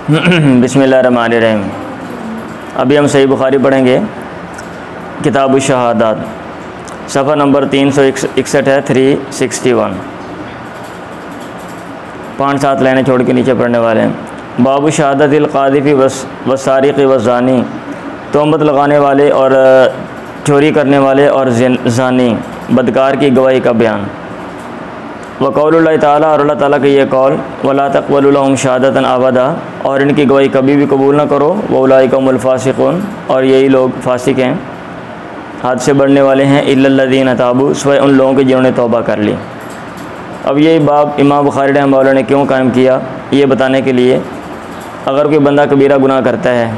बिस्मिल्लाहिर्रहमानिर्रहीम। अभी हम सही बुखारी पढ़ेंगे, किताब शहादात, सफ़ा नंबर 361 है, 361। 5-7 लाइनें छोड़ के नीचे पढ़ने वाले हैं। बाबू शहादतिल क़ाज़िफ़ी वसारिक़ वज़ानी, तोहमत लगाने वाले और चोरी करने वाले और ज़ानी बदकार की गवाही का बयान। वक़ौलुल्लाहि ताला, और अल्लाह ताला का ये कौल, वला तक़बलू लहुम शहादतन अबदा, और इनकी गवाही कभी भी कबूल ना करो। वउलाइका हुमुल फ़ासिक़ून, और यही लोग फासिक हैं, हद से बढ़ने वाले हैं। इल्लल्लज़ीना ताबू, सिवाय उन लोगों के जिन्होंने तौबा कर ली। अब ये बाब इमाम बुखारी रहमतुल्लाह ने क्यों कायम किया, ये बताने के लिए, अगर कोई बंदा कबीरा गुनाह करता है,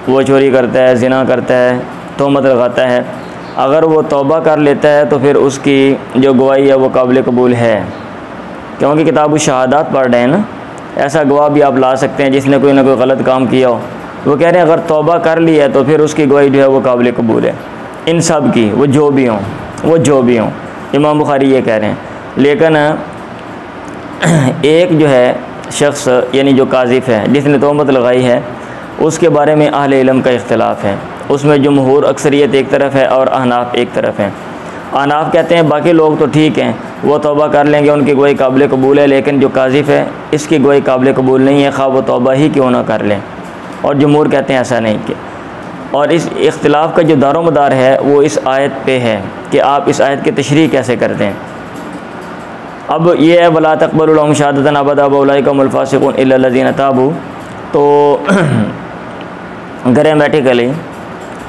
वो चोरी करता है, ज़िना करता है, तोहमत लगाता है, अगर वो तौबा कर लेता है तो फिर उसकी जो गवाही है वो काबिल कबूल है, क्योंकि किताब शहादात पढ़ रहे हैं ना। ऐसा गवाह भी आप ला सकते हैं जिसने कोई ना कोई गलत काम किया हो। वो कह रहे हैं अगर तौबा कर लिया है तो फिर उसकी गवाही जो है वो काबिल कबूल है, इन सब की, वो जो भी हों। इमाम बुखारी ये कह रहे हैं। लेकिन एक जो है शख्स, यानी जो काज़िफ़ है, जिसने तोहमत लगाई है, उसके बारे में अहले इल्म का इख्तिलाफ़ है। उसमें जमहूर अक्सरियत एक तरफ है और अहनाफ एक तरफ है। अहनाफ कहते हैं बाकी लोग तो ठीक हैं, वो तौबा कर लेंगे, उनकी गवाही काबिल कबूल है, लेकिन जो काज़िफ़ है इसकी गवाही काबिल कबूल नहीं है, खा वो तौबा ही क्यों ना कर लें। और जमहूर कहते हैं ऐसा नहीं कि। और इस इख्तिलाफ़ का जो दारोमदार है वो इस आयत पे है कि आप इस आयत की तशरीह कैसे करते हैं। अब ये है वला तक़बलू लहुम शहादतन अबदा वउलाइका हुमुल फ़ासिक़ून इल्लल्लज़ीना ताबू। तो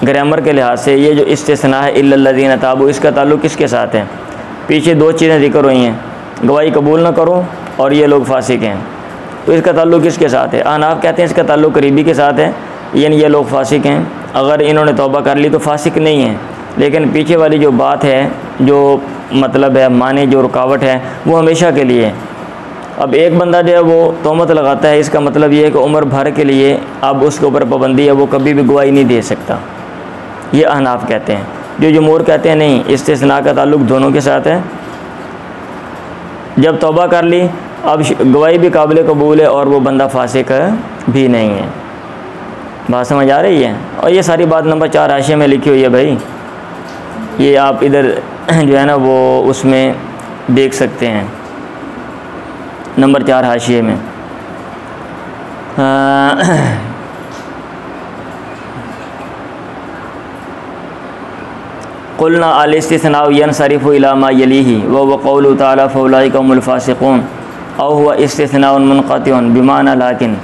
ग्रामर के लिहाज से ये जो इस्तिस्ना है इल्लल्लज़ीना ताबू, इसका ताल्लुक़ किसके साथ है? पीछे 2 चीज़ें ज़िक्र हुई हैं, गवाही कबूल ना करो और ये लोग फासिक हैं, तो इसका ताल्लुक़ किसके साथ है? अहनाफ कहते हैं इसका ताल्लुक़ करीबी के साथ है, यानी ये लोग फासिक हैं, अगर इन्होंने तौबा कर ली तो फासिक नहीं है। लेकिन पीछे वाली जो बात है, जो मतलब है, माने जो रुकावट है, वो हमेशा के लिए है। अब एक बंदा जो है वो तोहमत लगाता है, इसका मतलब ये है कि उम्र भर के लिए अब उसके ऊपर पाबंदी है, वो कभी भी गवाही नहीं दे सकता। ये अहनाफ कहते हैं। जो जमहूर कहते हैं नहीं, इस्तिस्ना का ताल्लुक़ दोनों के साथ है। जब तौबा कर ली, अब गवाही भी काबिल कबूल है और वो बंदा फासिक भी नहीं है। बात समझ आ रही है? और ये सारी बात नंबर 4 हाशिए में लिखी हुई है भाई, ये आप इधर जो है ना वो उसमें देख सकते हैं, नंबर 4 हाशिए में। क़ुलना अल इस्तिस्नाउ यनसरिफ़ु इला मा यलीही व क़ौलुहु तआला फ़उलाइका हुमुल फ़ासिक़ून औ हुवा इस्तिस्नाउन मुनक़तिउन बिमाना लाकिन।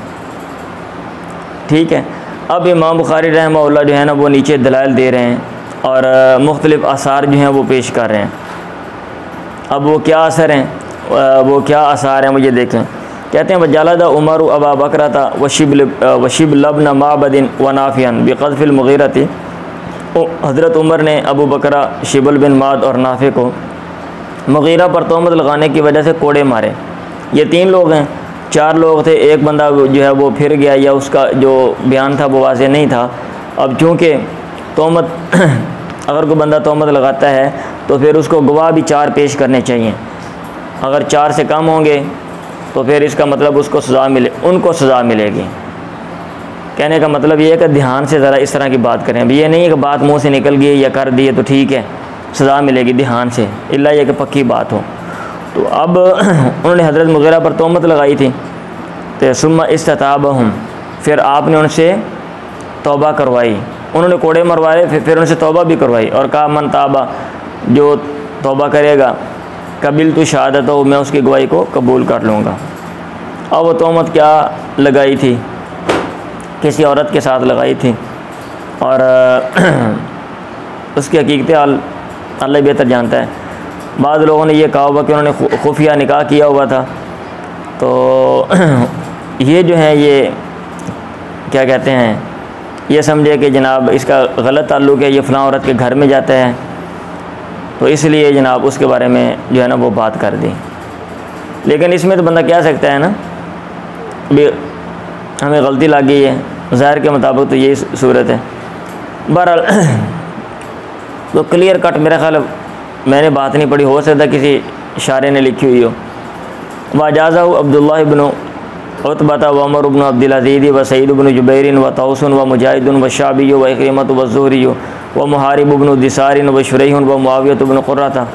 ठीक है। अब इमाम बुखारी रहमहुल्लाह जो है ना वो नीचे दलाइल दे रहे हैं और मुख्तलिफ़ आसार जो हैं वो पेश कर रहे हैं। अब वो क्या असर हैं, वो क्या आसार हैं, मुझे देखें। कहते हैं वजालदा उमर अबा बकरता वशिब लबन माबदिन व नाफ़ियन बिक़ज़्फ़िल मुग़ीरति। हज़रत उमर ने अबू बकरा, शिबल बिन माद और नाफ़े को मुग़ीरा पर तोहमत लगाने की वजह से कोड़े मारे। ये 3 लोग हैं, 4 लोग थे, एक बंदा जो है वो फिर गया, या उसका जो बयान था वो वाज़ेह नहीं था। अब चूँकि तोहमत अगर कोई बंदा तोहमत लगाता है तो फिर उसको गवाह भी 4 पेश करने चाहिए। अगर 4 से कम होंगे तो फिर इसका मतलब उसको उनको सज़ा मिलेगी। कहने का मतलब ये है कि ध्यान से ज़रा इस तरह की बात करें। अब ये नहीं है कि बात मुंह से निकल गई या कर दी है तो ठीक है, सज़ा मिलेगी ध्यान से, इल्ला ये कि पक्की बात हो। तो अब उन्होंने हज़रत मुग़ीरा पर तोहमत लगाई थी, तो सुम्मा इस्तताबहुम, फिर आपने उनसे तौबा करवाई, उन्होंने कोड़े मरवाए, फिर उनसे तौबा भी करवाई और कहा मन ताबा, जो तौबा करेगा कबिल तो शहादत हो, मैं उसकी गवाही को कबूल कर लूँगा। अब वो तोहमत क्या लगाई थी, किसी औरत के साथ लगाई थी और उसकी हकीकत अल्लाह बेहतर जानता है। बाद लोगों ने ये कहा हुआ कि उन्होंने खुफिया निकाह किया हुआ था, तो ये जो है ये क्या कहते हैं, ये समझे कि जनाब इसका गलत ताल्लुक़ है, ये फ़लाँ औरत के घर में जाता है, तो इसलिए जनाब उसके बारे में जो है ना वो बात कर दी। लेकिन इसमें तो बंदा कह सकता है ना भी हमें गलती लग गई है, ज़ाहिर के मुताबिक तो यही सूरत है। बहरहाल तो क्लियर कट मेरा ख्याल मैंने बात नहीं पढ़ी, हो सकता किसी इशारे ने लिखी हुई हो। वाजाज़ा अब्दुल्लाह इब्न उतबता व उमर इब्न अब्दुल अज़ीज़ व सईद इब्न जुबैर व तौसन व मुजाहिद व शाबी व इक्रिमत व ज़ुहरी व मुहारिब इब्न दिसार व शुरैह व मुआवियत इब्न क़ुर्रता,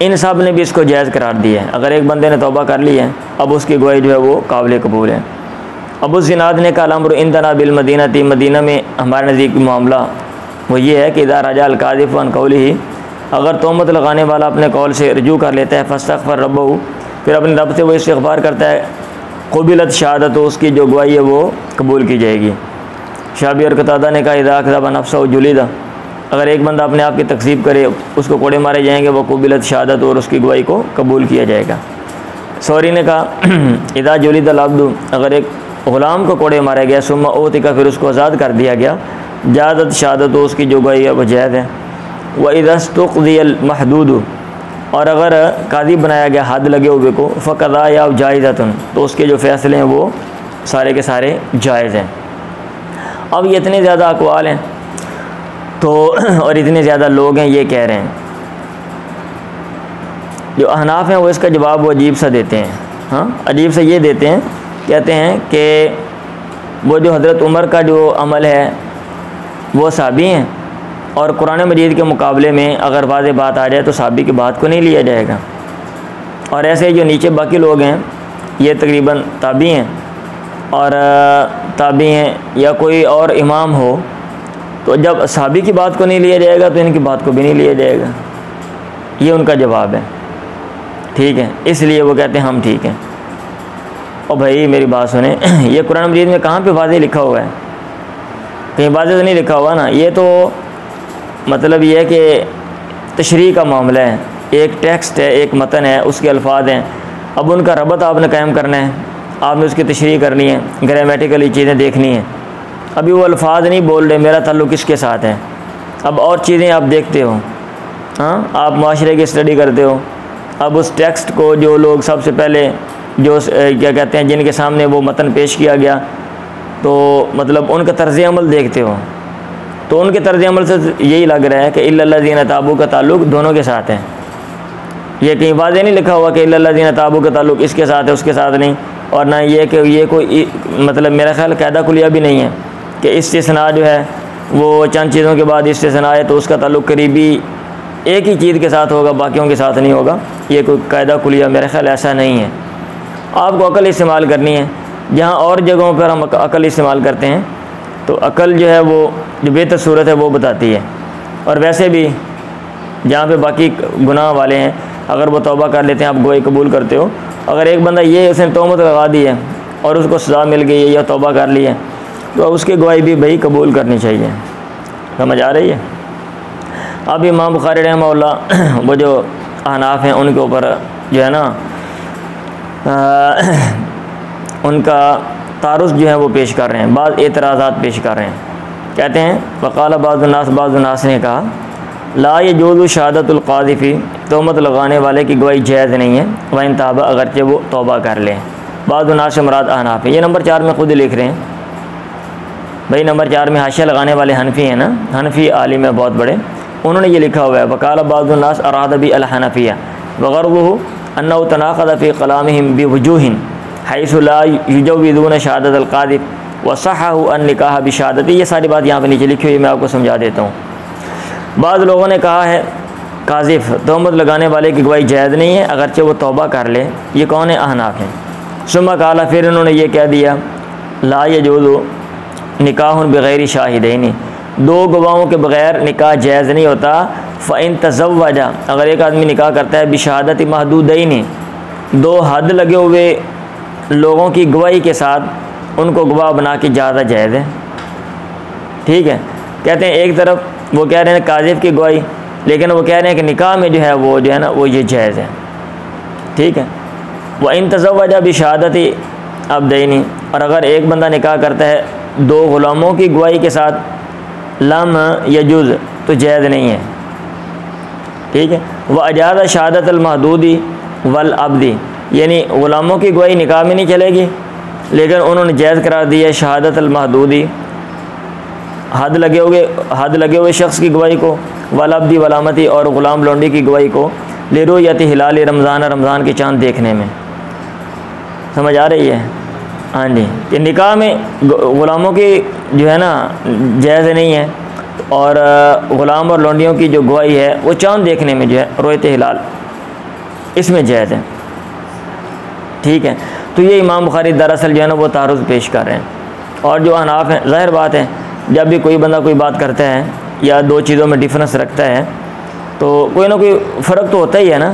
इन सब ने भी इसको जायज़ करार दिया है। अगर एक बंदे ने तौबा कर ली है, अब उसकी गवाही जो है वो काबिल कबूल है। अबू ज़िनाद ने कहा अमर इंदना बिल मदीना थी, मदीना में हमारे नज़दीक मामला वो ये है कि इज़ा रजा अल काज़िफ़ अन क़ौलिही, अगर तोहमत लगाने वाला अपने कौल से रजू कर लेता है, फस्तग़फ़र रब्बहू, फिर अपने रब से वो इस्तिग़फ़ार करता है, क़ुबिलत शहादत, तो उसकी जो गवाही है वो कबूल की जाएगी। शाबी और कतादा ने कहा इज़ा अक़ज़ब नफ़्सहू जुलिदा, अगर एक बंदा अपने आप की तकज़ीब करे उसको कोड़े मारे जाएंगे, वो क़ुबिलत शहादत, और उसकी गवाही को कबूल किया जाएगा। सौरी ने कहा इज़ा जुलिदल अब्दु, अगर एक ग़ुलाम को कोड़े मारा गया, सुम्मा ओतिका, फिर उसको आज़ाद कर दिया गया, जादत शहादत, तो उसकी जो गवाही है वो जायज़ है। व इज़स्तुक़दियल महदूद, और अगर काज़ी बनाया गया हद लगे हुए को, फ़क़ज़ा या जायज़तुन, तो उसके जो फ़ैसले हैं वो सारे के सारे जायज़ हैं। अब ये इतने ज़्यादा अक़वाल हैं तो और इतने ज़्यादा लोग हैं ये कह रहे हैं, जो अहनाफ़ हैं वो इसका जवाब वो अजीब सा देते हैं। हाँ, अजीब सा ये देते हैं, कहते हैं कि वो जो हज़रत उमर का जो अमल है वो साहबी हैं, और कुरान मजीद के मुकाबले में अगर वाज़ेह बात आ जाए तो साहबी की बात को नहीं लिया जाएगा। और ऐसे जो नीचे बाकी लोग हैं ये तकरीबन ताबी हैं, और ताबी हैं या कोई और इमाम हो, तो जब साहबी की बात को नहीं लिया जाएगा तो इनकी बात को भी नहीं लिया जाएगा। ये उनका जवाब है, ठीक है। इसलिए वो कहते हैं हम ठीक हैं। और भाई मेरी बात सुने, ये कुरान मजीद में कहाँ पे वाज़ेह लिखा हुआ है? कहीं वाज़ेह तो नहीं लिखा हुआ ना। ये तो मतलब ये है कि तशरीह का मामला है, एक टेक्स्ट है, एक मतन है, उसके अल्फाज हैं, अब उनका रबत आपने कायम करना है, आपने उसकी तशरीह करनी है, ग्रामेटिकली चीज़ें देखनी हैं। अभी वो अल्फाज नहीं बोल रहे मेरा ताल्लुक़ किसके साथ है, अब और चीज़ें आप देखते हो। हाँ, आप माशरे की स्टडी करते हो, अब उस टेक्स्ट को जो लोग सबसे पहले जो क्या कहते हैं जिनके सामने वो मतन पेश किया गया, तो मतलब उनका तर्ज़ अमल देखते हो, तो उनके तर्ज़ अमल से यही लग रहा है कि इल्लल्लज़ीना ताबू का ताल्लुक़ दोनों के साथ है। ये कहीं वाज़ेह नहीं लिखा हुआ कि इल्लल्लज़ीना ताबू का ताल्लुक़ इसके साथ है उसके साथ नहीं, और ना ये कि ये कोई मतलब मेरा ख्याल कायदा कुलिया भी नहीं है कि इस्तिस्ना जो है वो चंद चीज़ों के बाद इस्तिस्ना है तो उसका ताल्लुक़ करीबी एक ही चीज़ के साथ होगा, बाकियों के साथ नहीं होगा। ये कोई कायदा कुलिया मेरा ख्याल ऐसा नहीं है। आपको अकल इस्तेमाल करनी है। जहाँ और जगहों पर हम अकल इस्तेमाल करते हैं तो अकल जो है वो जो बेहतर सूरत है वो बताती है। और वैसे भी जहाँ पे बाकी गुनाह वाले हैं अगर वो तौबा कर लेते हैं, आप गवाही कबूल करते हो। अगर एक बंदा ये उसने तोहमत लगा दी है और उसको सज़ा मिल गई है या तौबा कर ली है तो उसकी गवाही भी भाई कबूल करनी चाहिए। समझ आ रही है? अब इमाम बुखारी रहमहुल्लाह वो जो अहनाफ हैं उनके ऊपर जो है ना उनका तारुज़ जो है वो पेश कर रहे हैं, बाद एतराज़ात पेश कर रहे हैं। कहते हैं वक़ाल बाज़ुन्नास ने कहा ला यजूज़ु शहादतुल क़ाज़िफ़ी, तोहमत लगाने वाले की गवाही जायज़ नहीं है, व इन ताबा, अगरचे वो तौबा कर लें। बाज़ुन्नास से मुराद अहनाफ है। ये नंबर 4 में खुद लिख रहे हैं भाई, नंबर 4 में हाशिया लगाने वाले हनफ़ी हैं ना, हनफ़ी आलिम है बहुत बड़े, उन्होंने ये लिखा हुआ है वक़ाल बाज़ुन्नास अराद बि अल हनफ़िया वग़रबुहु अन्नहु तनाक़ज़ फ़ी कलामिहिम बिवुजूहिन हैसु ला युजव्विज़ून शहादतल क़ाज़िफ़ व सह्हहु अन निकाह बिशहादती। ये सारी बात यहाँ पे नीचे लिखी हुई है, मैं आपको समझा देता हूँ। बाद लोगों ने कहा है काज़िफ़ तोहमत लगाने वाले की गवाही जायज़ नहीं है अगरचे वो तौबा कर ले। ये कौन है? अहनाफ हैं। सुम्मा काला, फिर उन्होंने ये कह दिया ला यजूज़ु निकाहुन बिग़ैरि शाहिदैनी, 2 गवाहों के बग़ैर निकाह जायज़ नहीं होता। फ़इन तज़व्वजा, अगर एक आदमी निकाह करता है बिशहादत महदूदैनी, 2 हद लगे हुए लोगों की गवाही के साथ उनको गवाह बना के ज़्यादा जायज़ है। ठीक है, कहते हैं एक तरफ वो कह रहे हैं काज़िफ़ की गवाही, लेकिन वो कह रहे हैं कि निकाह में जो है ना वो ये जायज़ है। ठीक है, व इन तज़व्वजा बिशहादति अब्दैनी, और अगर एक बंदा निकाह करता है 2 ग़ुलामों की गवाही के साथ लम यजूज़, तो जायज़ नहीं है। ठीक है, व अजाज़ शहादत महदूदी वल अब्दी, यानी ग़ुलामों की गवाही निकाह में नहीं चलेगी, लेकिन उन्होंने जायज़ करार दिया शहादत महदूदी, हद लगे हुए शख्स की गवाही को, वल अब्दी वलामती, और ग़ुलाम लौंडी की गवाही को, लिरुयत हिलाल रमज़ान, रमज़ान के चाँद देखने में। समझ आ रही है? हाँ जी, कि निकाह में ग़ुलामों की जो है ना जायज़ नहीं है, और ग़ुलाम और लौंडियों की जो गवाही है वो चाँद देखने में जो है रोयत हिलाल, इसमें जायज़ है। ठीक है, तो ये इमाम बुखारी दरअसल जो है ना वो तारुज़ पेश कर रहे हैं। और जो हनाफ हैं, ज़ाहिर बात है जब भी कोई बंदा कोई बात करता है या दो चीज़ों में डिफरेंस रखता है तो कोई ना कोई फ़र्क तो होता ही है ना।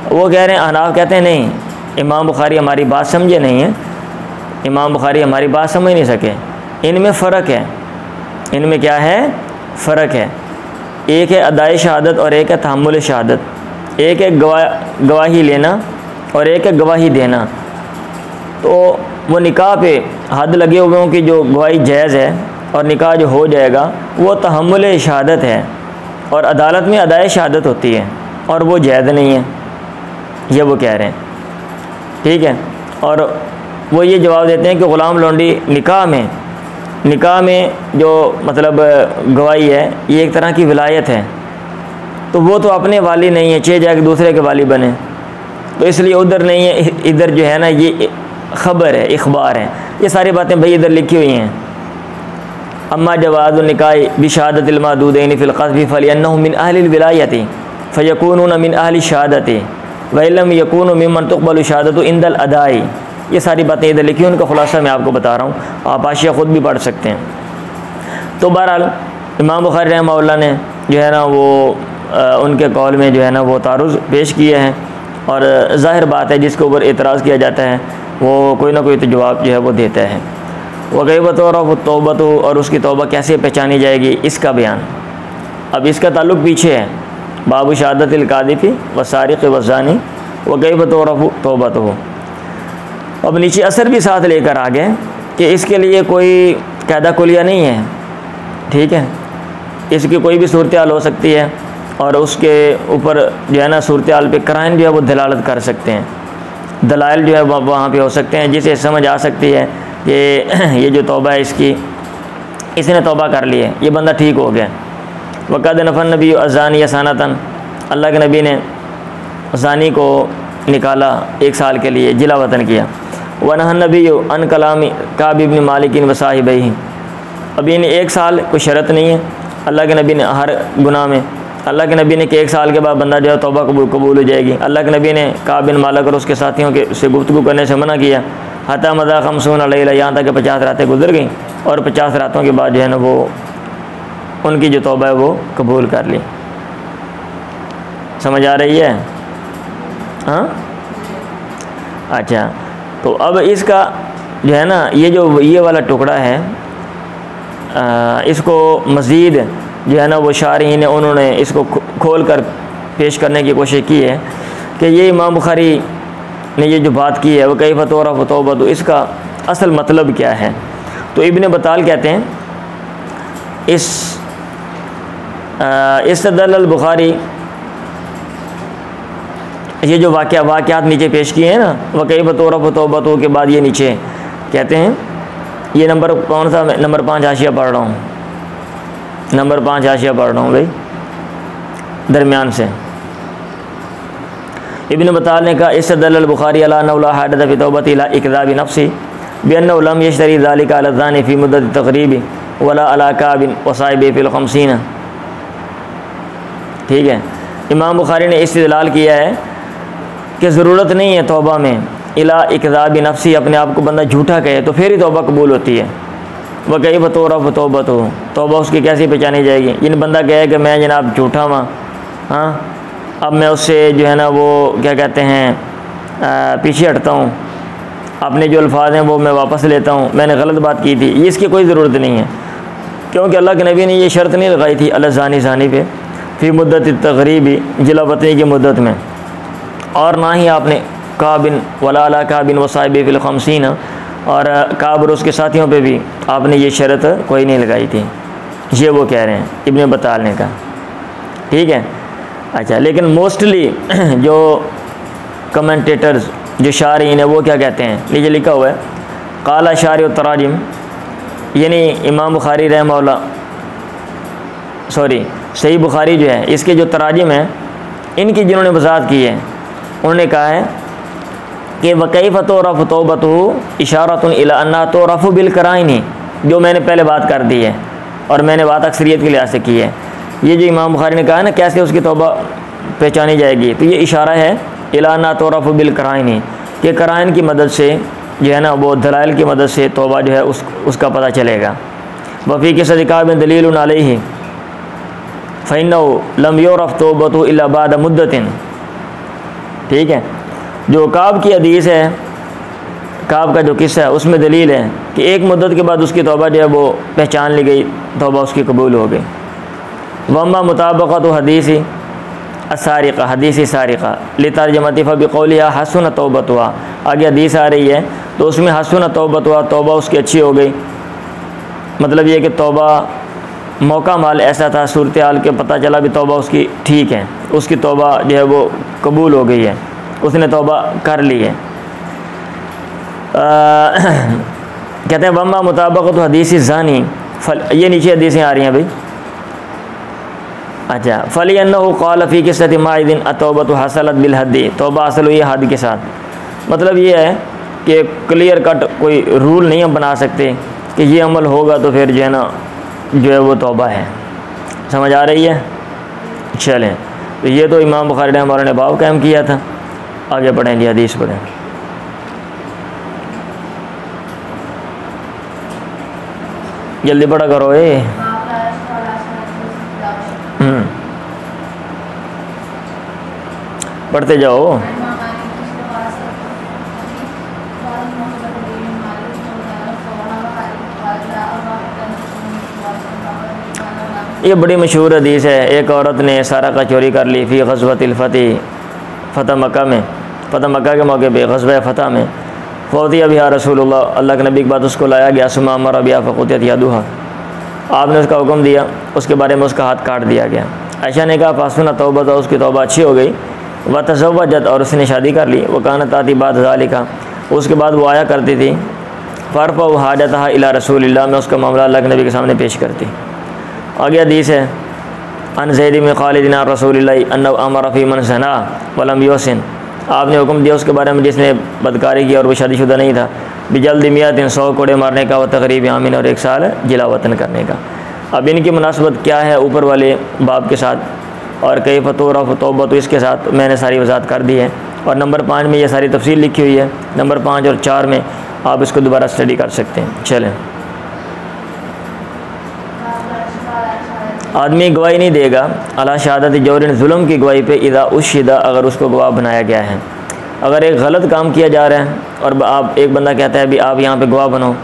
वो कह रहे हैं, हनाफ कहते हैं नहीं, इमाम बुखारी हमारी बात समझे नहीं है, इमाम बुखारी हमारी बात समझ नहीं सके, इनमें फ़र्क है। इनमें क्या है? फ़र्क है। एक है अदाए शहादत और एक है तहम्मुल शहादत। एक है गवाही लेना और एक है गवाही देना। तो वो निकाह पे हद लगे हुए कि जो गवाही जायज़ है और निकाह जो हो जाएगा वो तहम्मुल शहादत है, और अदालत में अदाए शहादत होती है और वो जायज़ नहीं है, ये वो कह रहे हैं। ठीक है, और वो ये जवाब देते हैं कि ग़ुलाम लौंडी निकाह में जो मतलब गवाही है ये एक तरह की विलायत है, तो वो तो अपने वाली नहीं है, चाहे जाके दूसरे के वाली बने, तो इसलिए उधर नहीं है, इधर जो है ना ये ख़बर है, इख़बार है। ये सारी बातें भाई इधर लिखी हुई हैं। अम्मा जवाज़ु निकाह बिशहादतिल मादूदैन फ़िल क़ज़्फ़ि फ़लिअन्नहु मिन अहलिल विलायति फ़यकूनून मिन अहलि शहादति व इल्लम यकूनु मिम्मन तुक़बलु शहादतु इंदल अदाई। ये सारी बातें इधर लिखी हैं, उनका ख़ुलासा मैं आपको बता रहा हूँ, आप हाशिया ख़ुद भी पढ़ सकते हैं। तो बहरहाल इमाम बुखारी रहमहुल्लाह ने जो है ना वो उनके कौल में जो है ना वो तारुज़ पेश किए हैं, और ज़ाहिर बात है जिसके ऊपर एतराज़ किया जाता है वो कोई ना कोई तो जवाब जो है वो देता है। वग़ैबत और तौबत, और उसकी तौबा कैसे पहचानी जाएगी इसका बयान। अब इसका ताल्लुक़ पीछे है, बाबू शहादतिल कादिफ़ी व सारिक़ व ज़ानी वग़ैबत और तौबत हो। अब नीचे असर भी साथ लेकर आ गए कि इसके लिए कोई कायदा कुलिया नहीं है। ठीक है, इसकी कोई भी सूरत हाल हो सकती है, और उसके ऊपर जो है ना सूरत हाल पे कराइन जो है वो दलालत कर सकते हैं, दलाइल जो है वहाँ पे हो सकते हैं, जिसे समझ आ सकती है कि ये जो तौबा है इसने तौबा कर ली है, ये बंदा ठीक हो गया। वक़द नफ़न नबी अज़ानी सनतन, अल्लाह के नबी ने ज़ानी को निकाला 1 साल के लिए, जिला वतन किया। वनहन नबी अन कलामी काब इब्न मालिक व साहिबैहि, अभी इन्हें 1 साल कोई शर्त नहीं है अल्लाह के नबी ने हर गुनाह में। अल्लाह के नबी ने कि 1 साल के बाद बंदा जो है तौबा कबूल हो जाएगी। अल्लाह के नबी ने काब बिन मालिक और उसके साथियों के से गुफ्तगू करने से मना किया। हता मदा 50 लैला, यहाँ तक कि 50 रातें गुजर गईं, और 50 रातों के बाद जो है ना वो उनकी जो तौबा है वो कबूल कर ली। समझ आ रही है? हाँ, अच्छा। तो अब इसका जो है ना ये वाला टुकड़ा है, इसको मज़ीद जो है ना वो शारीन उन्होंने इसको खोल कर पेश करने की कोशिश की है कि ये इमाम बुखारी ने ये जो बात की है वह कई फ़तौरा फ़तौबा, तो इसका असल मतलब क्या है। तो इब्न बताल कहते हैं इस्तदल्ल बुखारी, ये जो वाक़यात नीचे पेश किए हैं ना, वह कई फ़तौरा फ़तौबा के बाद ये नीचे कहते हैं, ये नंबर कौन सा, नंबर 5 हाशिया पढ़ रहा हूँ, नंबर 5 हाशिया पढ़ रहा हूँ भाई, दरमियान से। इब्न बताल ने कहा इस्तदल्ल बुखारी अला नौला हादत फ़ी तौबती ला इक़दाबि नफ्सी बिअन्नहु लम यश्तरी ज़ालिका अला ज़ानी फ़ी मुद्दत तक़रीबी वला अला काबिन व साहिबी फ़िल 50। ठीक है, इमाम बुखारी ने इस्तिदलाल किया है कि ज़रूरत नहीं है तौबा में इला इक़दाबि नफ्सी, अपने आप को बंदा झूठा कहे तो फिर ही तौबा कबूल होती है। वह कई फ़तौरा फ़तौबत हो, तौबा उसकी कैसे पहचानी जाएगी। इन बंदा कहे कि मैं जनाब झूठा हुआ, हाँ, अब मैं उससे जो है ना वो क्या कहते हैं पीछे हटता हूँ, अपने जो अल्फाज हैं वो मैं वापस लेता हूँ, मैंने गलत बात की थी, ये इसकी कोई ज़रूरत नहीं है, क्योंकि अल्लाह के नबी ने ये शर्त नहीं लगाई थी अला ज़ानी पे फ़ी मुद्दत तक़रीबी, जिला वतनी की मुद्दत में, और ना ही आपने काबिन वला अला काबिन व साहिबी फ़िल 50, और काब और उसके साथियों पे भी आपने ये शर्त कोई नहीं लगाई थी। ये वो कह रहे हैं इब्न बताल ने कहा। ठीक है, अच्छा। लेकिन मोस्टली जो कमेंटेटर्स जो शारीन है वो क्या कहते हैं, नीचे लिखा हुआ है काला शारी व तराजिम, यानी इमाम बुखारी रहमहुल्लाह, सही बुखारी जो है इसके जो तराजिम हैं इनकी जिन्होंने वज़ाहत की है, उन्होंने कहा है कि वकैफ़ तुरफ़ तौबतुहु इशारतुन इला अन्ना तुरफ़ बिल कराइनी, जो मैंने पहले बात कर दी है और मैंने बात अक्सरियत के लिहाज से की है। ये जो इमाम बुखारी ने कहा ना कैसे उसकी तौबा पहचानी जाएगी, तो ये इशारा है इला अन्ना तुरफ़ बिल कराइनी, कि कराइन की मदद से जो है ना वो दलाइल की मदद से तौबा जो है उसका पता चलेगा। वफ़ी के सदिका में दलील अलैहि फ़इन्नहु लम युरफ़ तौबतुहु इल्ला बाद मुद्दतिन। ठीक है, जो काब की हदीस है, काब का जो किस्सा है उसमें दलील है कि एक मुद्दत के बाद उसकी तौबा जो है वो पहचान ली गई, तौबा उसकी कबूल हो गई। वम्मा मुताबक़त हदीसी असारिक़ा, हदीसी सारिक़ा लितर्जमती फ़बिक़ौलिहा हसन तौबतुहा, आगे हदीस आ रही है तो उसमें हसन तौबतुहा, तौबा उसकी अच्छी हो गई। मतलब ये कि तौबा मौका माल ऐसा था, सूरत हाल के पता चला भी तौबा उसकी ठीक है, उसकी तौबा जो है वो कबूल हो गई है, उसने तौबा कर ली है। कहते हैं वम्मा मुताबक़त हदीस ज़ानी फल, ये नीचे हदीसें आ रही हैं भाई। अच्छा, फली अन्नहु क़ाल फ़ी क़िस्सति माइदिन अतौबतु हसलत बिल हद्दी, तौबा हासिल हुई हद के साथ। मतलब ये है कि क्लियर कट कोई रूल नहीं हम बना सकते कि ये अमल होगा तो फिर जो है ना जो है वो तौबा है। समझ आ रही है? चलें, तो ये तो इमाम बुखारी रहमतुल्लाह ने बाब कायम किया था। आगे पढ़ें जी, हदीस पढ़ें। जल्दी पढ़ा करो ये। पढ़ते जाओ। ये बड़ी मशहूर हदीस है। एक औरत ने सारा का चोरी कर ली फ़ी ग़ज़वतिल फ़तह, फ़तह मक्का में, फ़तह मक्का के मौके पे ग़ज़वा फ़तह में। फ़ौतिया बिहा रसूलुल्लाह, अल्लाह के नबी के बाद उसको लाया गया। सुम्मा अमरा बिहा फ़क़ुतियत यदुहा, आपने उसका हुक्म दिया, उसके बारे में उसका हाथ काट दिया गया। आयशा ने कहा फ़ासुना तौबा, तो उसकी तौबा अच्छी हो गई। व तज़व्वजत, और उसने शादी कर ली। व कानत आती बाद ज़ालिका, उसके बाद वो आया करती थी। फ़रफ़अ हाजतहा इला रसूलिल्लाह, में उसका मामला अल्लाह के नबी के सामने पेश करती। आगे हदीस है अन ज़ैद बिन खालिद अन रसूलिल्लाह अन्नहु अमरा फ़ी मन ज़ना वलम युहसिन, आपने हुक्म दिया उसके बारे में जिसने बदकारी की और वो शादीशुदा नहीं था। बिजल्द मियातिन, 100 कोड़े मारने का, व तक़रीब आमीन, और 1 साल जिला वतन करने का। अब इनकी मुनासबत क्या है ऊपर वाले बाब के साथ और कई फ़तुरफ़ तौबा, तो इसके साथ मैंने सारी वज़ाहत कर दी है। और नंबर 5 में ये सारी तफसील लिखी हुई है। नंबर 5 और 4 में आप इसको दोबारा स्टडी कर सकते हैं। चलें, आदमी गवाही नहीं देगा अला शहादत जौरिन, जुल्म की गवाही पे, इदा उशिदा, अगर उसको गवाह बनाया गया है। अगर एक गलत काम किया जा रहा है और आप एक बंदा कहता है भी आप यहाँ पे गवाह बनो,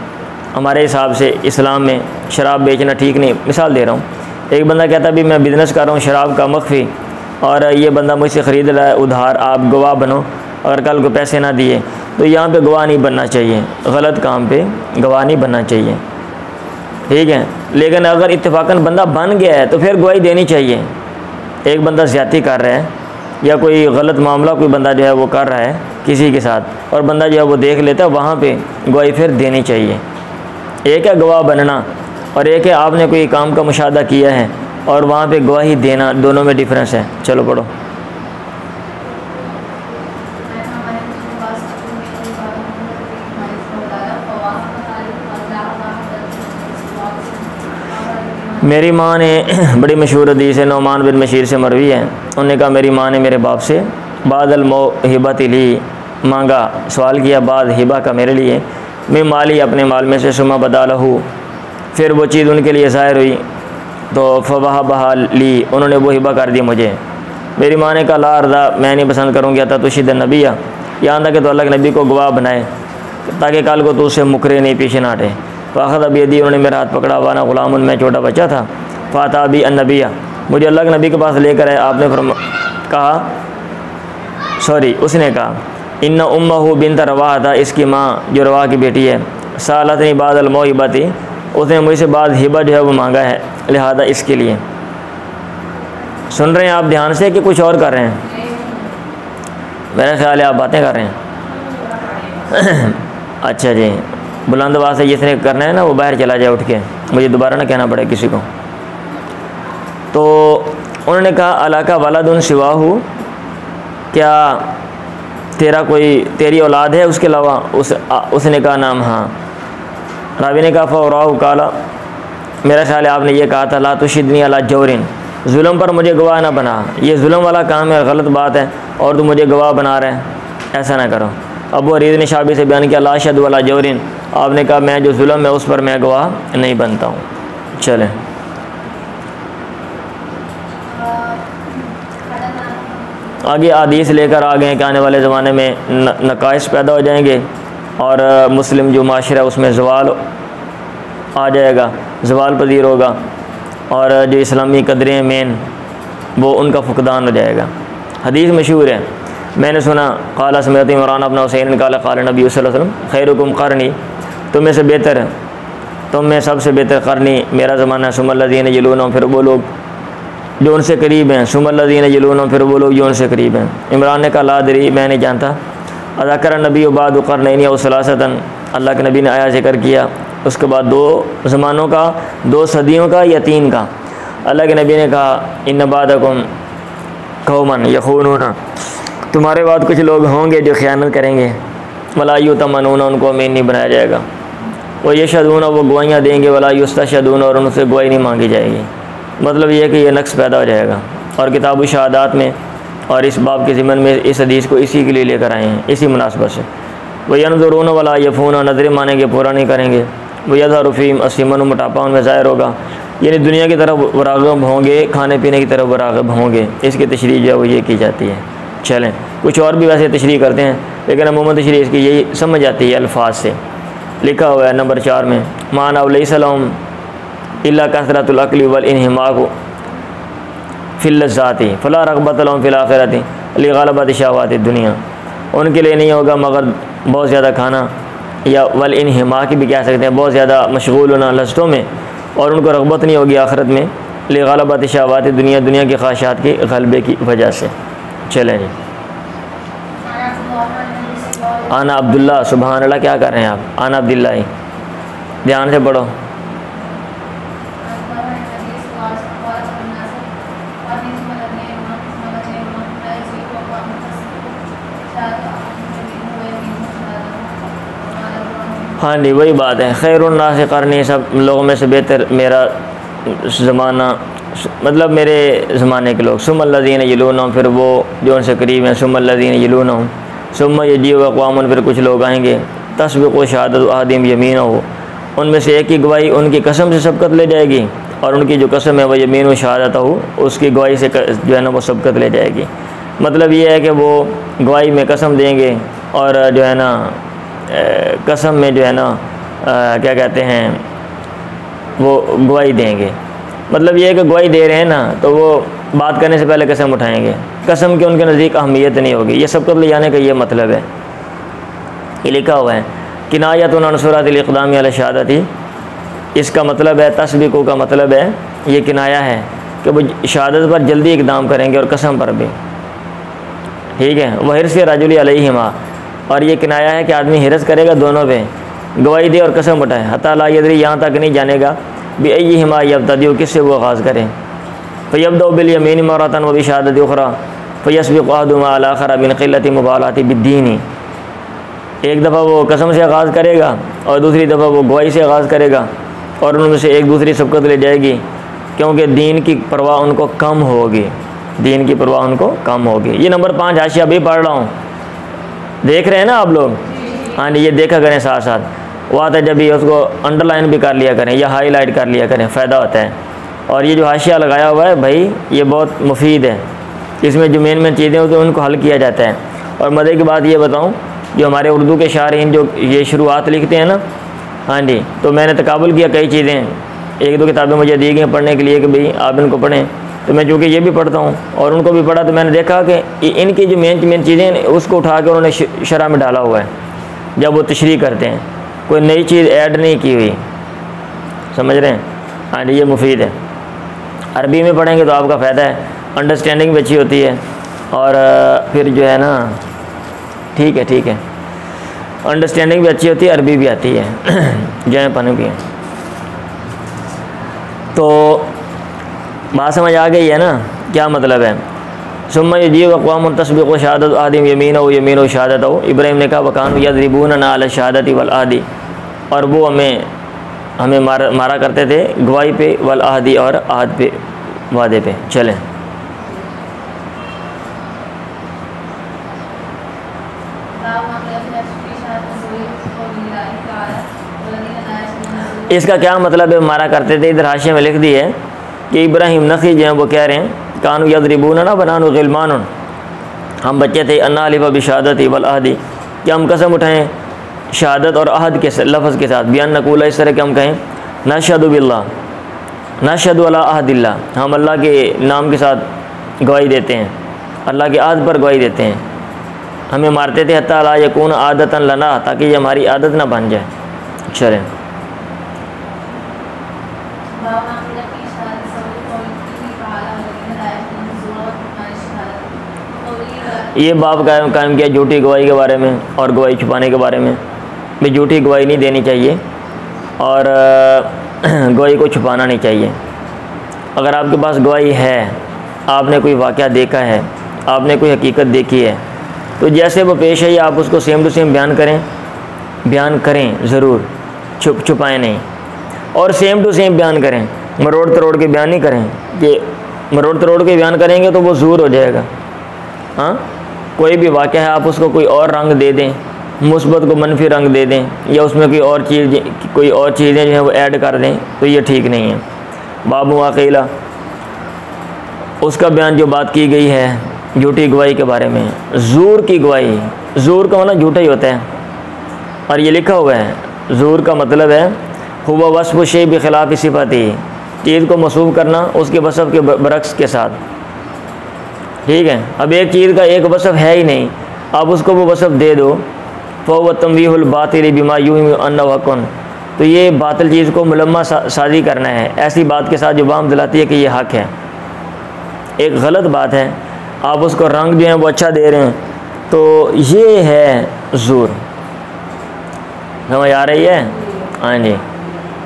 हमारे हिसाब से इस्लाम में शराब बेचना ठीक नहीं, मिसाल दे रहा हूँ। एक बंदा कहता है भी मैं बिज़नेस कर रहा हूँ शराब का मख्फी, और ये बंदा मुझसे ख़रीद रहा है उधार, आप गवाह बनो, अगर कल को पैसे ना दिए तो यहाँ पे गवाह नहीं बनना चाहिए, गलत काम पे गवाह नहीं बनना चाहिए। ठीक है, लेकिन अगर इत्तेफाकन बंदा बन गया है तो फिर गवाही देनी चाहिए। एक बंदा ज़्यादती कर रहा है या कोई गलत मामला कोई बंदा जो है वो कर रहा है किसी के साथ, और बंदा जो है वो देख लेता है, वहाँ पे गवाही फिर देनी चाहिए। एक है गवाह बनना और एक है आपने कोई काम का मुशाहदा किया है और वहाँ पे गवाही देना, दोनों में डिफरेंस है। चलो पढ़ो। मेरी माँ ने, बड़ी मशहूर हदीस है, नौमान बिन बशीर से मरवी है, उन्होंने कहा मेरी माँ ने मेरे बाप से बादल मौहिबती ली, मांगा, सवाल किया बाद हिबा का मेरे लिए, मैं माली, अपने माल में से, सुमा बदालहू, फिर वो चीज़ उनके लिए ज़ाहिर हुई तो फवाह बहा ली, उन्होंने वो हिबा कर दी मुझे। मेरी माँ ने कहा ला अर्दा, मैं नहीं पसंद करूँगी था तो शिद नबिया, यहाँ तक कि तो अल्लाह के नबी को गवाह बनाए ताकि कल को तो उससे मुकरे नहीं, पीछे ना हटे। फ़ाख़द अबी यदी, उन्होंने मेरा हाथ पकड़ा, वाना ग़ुलामुन, मैं छोटा बच्चा था। फ़ाता अबी अन्नबिया, मुझे अल्लाह के नबी के पास लेकर आए। आपने उसने कहा इन्ना उम्महु बिन्त रवाह था, इसकी माँ जो रवाह की बेटी है, सालतनी बादल मौहिबती, उसने मुझसे बाद हिबा जो है वो मांगा है, लिहाजा इसके लिए। सुन रहे हैं आप ध्यान से कि कुछ और कर रहे हैं? मेरा ख्याल है आप बातें कर रहे हैं। अच्छा जी, बुलंद आवाज़ से जिसने करना है ना वो बाहर चला जाए उठ के, मुझे दोबारा ना कहना पड़े किसी को। तो उन्होंने कहा अलाका वलदुन सिवाहु, क्या तेरी औलाद है उसके अलावा? उसने कहा नाम हाँ। रावी ने कहा फ़ौराहु काला, मेरा ख्याल है आपने ये कहा था ला तुशिदनी अला जौरिन, जुल्म पर मुझे गवाह ना बना, ये जुल्म वाला काम है, गलत बात है और तू मुझे गवाह बना रहे हैं, ऐसा ना करो। अबू हरीज़ ने शाबी से बयान किया ला अशहदु अला जौरिन, आपने कहा मैं जो जुल्म है उस पर मैं गवाह नहीं बनता हूँ। चलें आगे हदीस लेकर आ गए कि आने वाले ज़माने में नकाइस पैदा हो जाएंगे और मुस्लिम जो माशरा है उसमें ज़वाल आ जाएगा, ज़वाल पजीर होगा और जो इस्लामी कदरें मेन वो उनका फुकदान हो जाएगा। हदीस मशहूर है, मैंने सुना क़ाला समिअतु इमरान इब्न हुसैन क़ाला क़ाला नबी सल्लल्लाहु अलैहि वसल्लम खैरुकुम क़रनी, तुम में सबसे बेहतर क़रनी मेरा ज़माना, सुम्मल्लज़ीना यलूनहुम, फिर वो लोग जो उनसे करीब हैं, सुम्मल्लज़ीना यलूनहुम, फिर वो लोग जो उनसे करीब हैं। इमरान ने कहा ला अदरी, मैं नहीं जानता। अज़करा नबी बाद क़रनैनि औ सलासतन, अल्लाह के नबी ने आया जिक्र किया उसके बाद 2 ज़मानों का, 2 सदियों का या 3 का। अल्लाह के नबी ने कहा इन्न बादकुम कौमन यख़ूनूना, तुम्हारे बाद कुछ लोग होंगे जो ख़यानत करेंगे, वला युतमनून, उनको अमीन नहीं बनाया जाएगा, वो यशहदून, वो गवाहियाँ देंगे, वला युस्तशहदून, और उनसे गवाही नहीं मांगी जाएगी। मतलब ये है कि ये नक्स पैदा हो जाएगा। और किताब शहादात में और इस बाब के ज़िमन में इस हदीस को इसी के लिए लेकर आए हैं, इसी मुनासबत से। वह यनज़ुरून वला यफ़ून, नज़रें मानेंगे पूरा नहीं करेंगे। वह यज़हरु फ़ीहिम अस्सिमनु, मोटापा उनमें ज़ाहिर होगा, यानी दुनिया की तरफ राग़िब होंगे, खाने पीने की तरफ राग़िब होंगे। इसकी तशरीह जो है वो ये की जाती है। चलें कुछ और भी वैसे तशरीह करते हैं, लेकिन अमूमन तशरीह इसकी यही समझ आती है अल्फाज से। लिखा हुआ है नंबर 4 में माना लैसलहुम इल्ला कसरतुल अक्ली वल इन्हिमाकु फिल लज़्ज़ाति फला रग़बत लहुम फिल आखिरति लिग़लबति शहवाति दुनिया, उनके लिए नहीं होगा मगर बहुत ज़्यादा खाना, या वल इन्हिमाक भी कह सकते हैं, बहुत ज़्यादा मशगूल होना लज़्ज़तों में, और उनको रग़बत नहीं होगी आखिरत में लिग़लबति शहवाति दुनिया, दुनिया की ख्वाहिशात के गलबे की वजह से। चलें जी। आना अब्दुल्ला, सुबहान अल्लाह, क्या कर रहे हैं आप? आना अब्दुल्ला ही, ध्यान से पढ़ो। हाँ जी वही बात है, खैरुन्नास क़रनी, सब लोगों में से बेहतर मेरा ज़माना, मतलब मेरे ज़माने के लोग। सुम्मल्लज़ीना यलूनहुम, फिर वो जो उनसे करीब हैं, सुम्मल्लज़ीना यलूनहुम, सुम्मा यजीउ अक़वामुन, फिर कुछ लोग आएंगे तस्बिक़ु शहादतु अहदिहिम यमीनहु, उनमें से एक की गवाही उनकी कसम से सबकत ले जाएगी, और उनकी जो कसम है वह यमीन शहादतहु, उसकी गवाही से जो है ना वो सबकत ले जाएगी। मतलब ये है कि वो गवाही में कसम देंगे और जो है ना कसम में जो है ना क्या कहते हैं वो गवाही देंगे। मतलब ये है कि गवाही दे रहे हैं ना तो वो बात करने से पहले कसम उठाएंगे, कसम की उनके नज़दीक अहमियत नहीं होगी। ये सबकत ले जाने का ये मतलब है। ये लिखा हुआ है किनायतुन अन सुरतिल इक़दामी अला शहादती, इसका मतलब है तस्बीक़ु का मतलब है ये किनाया है कि वो शहादत पर जल्दी इक़दाम करेंगे और कसम पर भी, ठीक है। वह हिर्स रजुली अलैहिमा, और ये किनाया है कि आदमी हिरस करेगा दोनों पे, गवाही दे और कसम उठाए, हत्ता ला यदरी, यहाँ तक नहीं जानेगा भी अय्यहिमा यब्तदी, किससे वो आगाज़ करें। फ़यब्दउ बिल यमीन मरतन व बिशहादति उख़रा फ़यस्बिक़ु अहदुहुमा अल आख़र मिन क़िल्लति मुबालाति बिद्दीन, एक दफ़ा वो कसम से आगाज़ करेगा और दूसरी दफ़ा वो गवाही से आगाज़ करेगा, और उनमें से एक दूसरी सबकत ले जाएगी, क्योंकि दीन की परवाह उनको कम होगी, दीन की परवाह उनको कम होगी। ये नंबर 5 हाशिया भी पढ़ रहा हूँ, देख रहे हैं ना आप लोग? हाँ ये देखा करें साथ साथ, वो आता है जब भी उसको अंडरलाइन भी कर लिया करें या हाईलाइट कर लिया करें, फ़ायदा होता है। और ये जो हाशिया लगाया हुआ है भाई ये बहुत मुफीद है, इसमें जो मेन चीज़ें होती हैं उनको हल किया जाता है। और मज़े की बात ये बताऊँ, जो हमारे उर्दू के शायरीन जो ये शुरुआत लिखते हैं ना, हाँ जी, तो मैंने तकाबुल किया कई चीज़ें, 1-2 किताबें मुझे दी गई पढ़ने के लिए कि भाई आप इनको पढ़ें, तो मैं चूँकि ये भी पढ़ता हूँ और उनको भी पढ़ा, तो मैंने देखा कि इनकी जो मेन चीज़ें उसको उठा के उन्होंने शरह में डाला हुआ है जब वो तशरीह करते हैं, कोई नई चीज़ ऐड नहीं की हुई, समझ रहे हैं? हाँ जी ये मुफीद है। अरबी में पढ़ेंगे तो आपका फ़ायदा है, अंडरस्टैंडिंग भी अच्छी होती है, और फिर जो है ना ठीक है, अंडरस्टैंडिंग भी अच्छी होती है, अरबी भी आती है, जय पन भी है। तो बात समझ आ गई है ना क्या मतलब है? सुम्मा यजीब अक़वामुन तस्बिक़ु शहादत आदिम यमीन व यमीन व शहादत हो। इब्राहिम ने कहा वकानु यज़रिबूनना अला शहादति वल आदि, और वो हमें मारा करते थे गवाही पे, वल आदि और आहद पे, वादे पे। चलें इसका क्या मतलब है मारा करते थे। इधर हाशिया में लिख दी है कि इब्राहिम नखी जो हैं वो कह रहे हैं कानू यज़रिबूनना बनानु ग़िलमानुन, हम बच्चे थे, अन्ना अलिफ़ा बिशहादति वल अहदी, कि हम कसम उठाएं शहादत और अहद के लफ्ज़ के साथ, बियान नकूला, इस तरह के हम कहें नशहदु बिल्लाह नशहदु अला अहदिल्लाह, हम अल्लाह के नाम के साथ गवाही देते हैं, अल्लाह के अहद पर गवाही देते हैं। हमें मारते थे हत्ता ला यकून आदतन लना, ताकि ये हमारी आदत ना बन जाए। चलें ये बाब कायम किया झूठी गवाही के बारे में और गवाही छुपाने के बारे में। भी झूठी गवाही नहीं देनी चाहिए और गवाही को छुपाना नहीं चाहिए। अगर आपके पास गवाही है, आपने कोई वाक़या देखा है, आपने कोई हकीकत देखी है, तो जैसे वो पेश है आप उसको सेम टू सेम बयान करें ज़रूर, छुपाएं नहीं, और सेम टू सेम बयान करें। मरोड़ तरोड़ के बयान नहीं करें कि मरोड़ तरोड़ के बयान करेंगे तो वो ज़ूर हो जाएगा। हाँ, कोई भी वाक़या है आप उसको कोई और रंग दे दें, मुस्बत को मनफी रंग दे दें, या उसमें कोई और चीज़ें जो हैं वो ऐड कर दें, तो ये ठीक नहीं है। बाबू अकीला, उसका बयान जो बात की गई है झूठी गवाही के बारे में। ज़ूर की गवाही, ज़ूर का मतलब झूठा ही होता है, और ये लिखा हुआ है ज़ूर का मतलब है हुवा वस्फ़ु शै बिख़िलाफ़ सिफ़ाती, चीज़ को मसूब करना उसके वस्फ़ के बरक्स के साथ। ठीक है, अब एक चीज़ का एक वस्फ़ है ही नहीं, आप उसको वो वस्फ़ दे दो, फ़हुव तमवीहुल बातिल बिमा युहिम्मु अन्नहु हक़्क़ुन, तो ये बातिल चीज़ को मुलम्मा साजी करना है, ऐसी बात के साथ जो वाम दिलाती है कि ये हक़ है। एक गलत बात है, आप उसको रंग जो है वो अच्छा दे रहे हैं, तो ये है ज़ूर। समझ आ रही है? हाँ जी,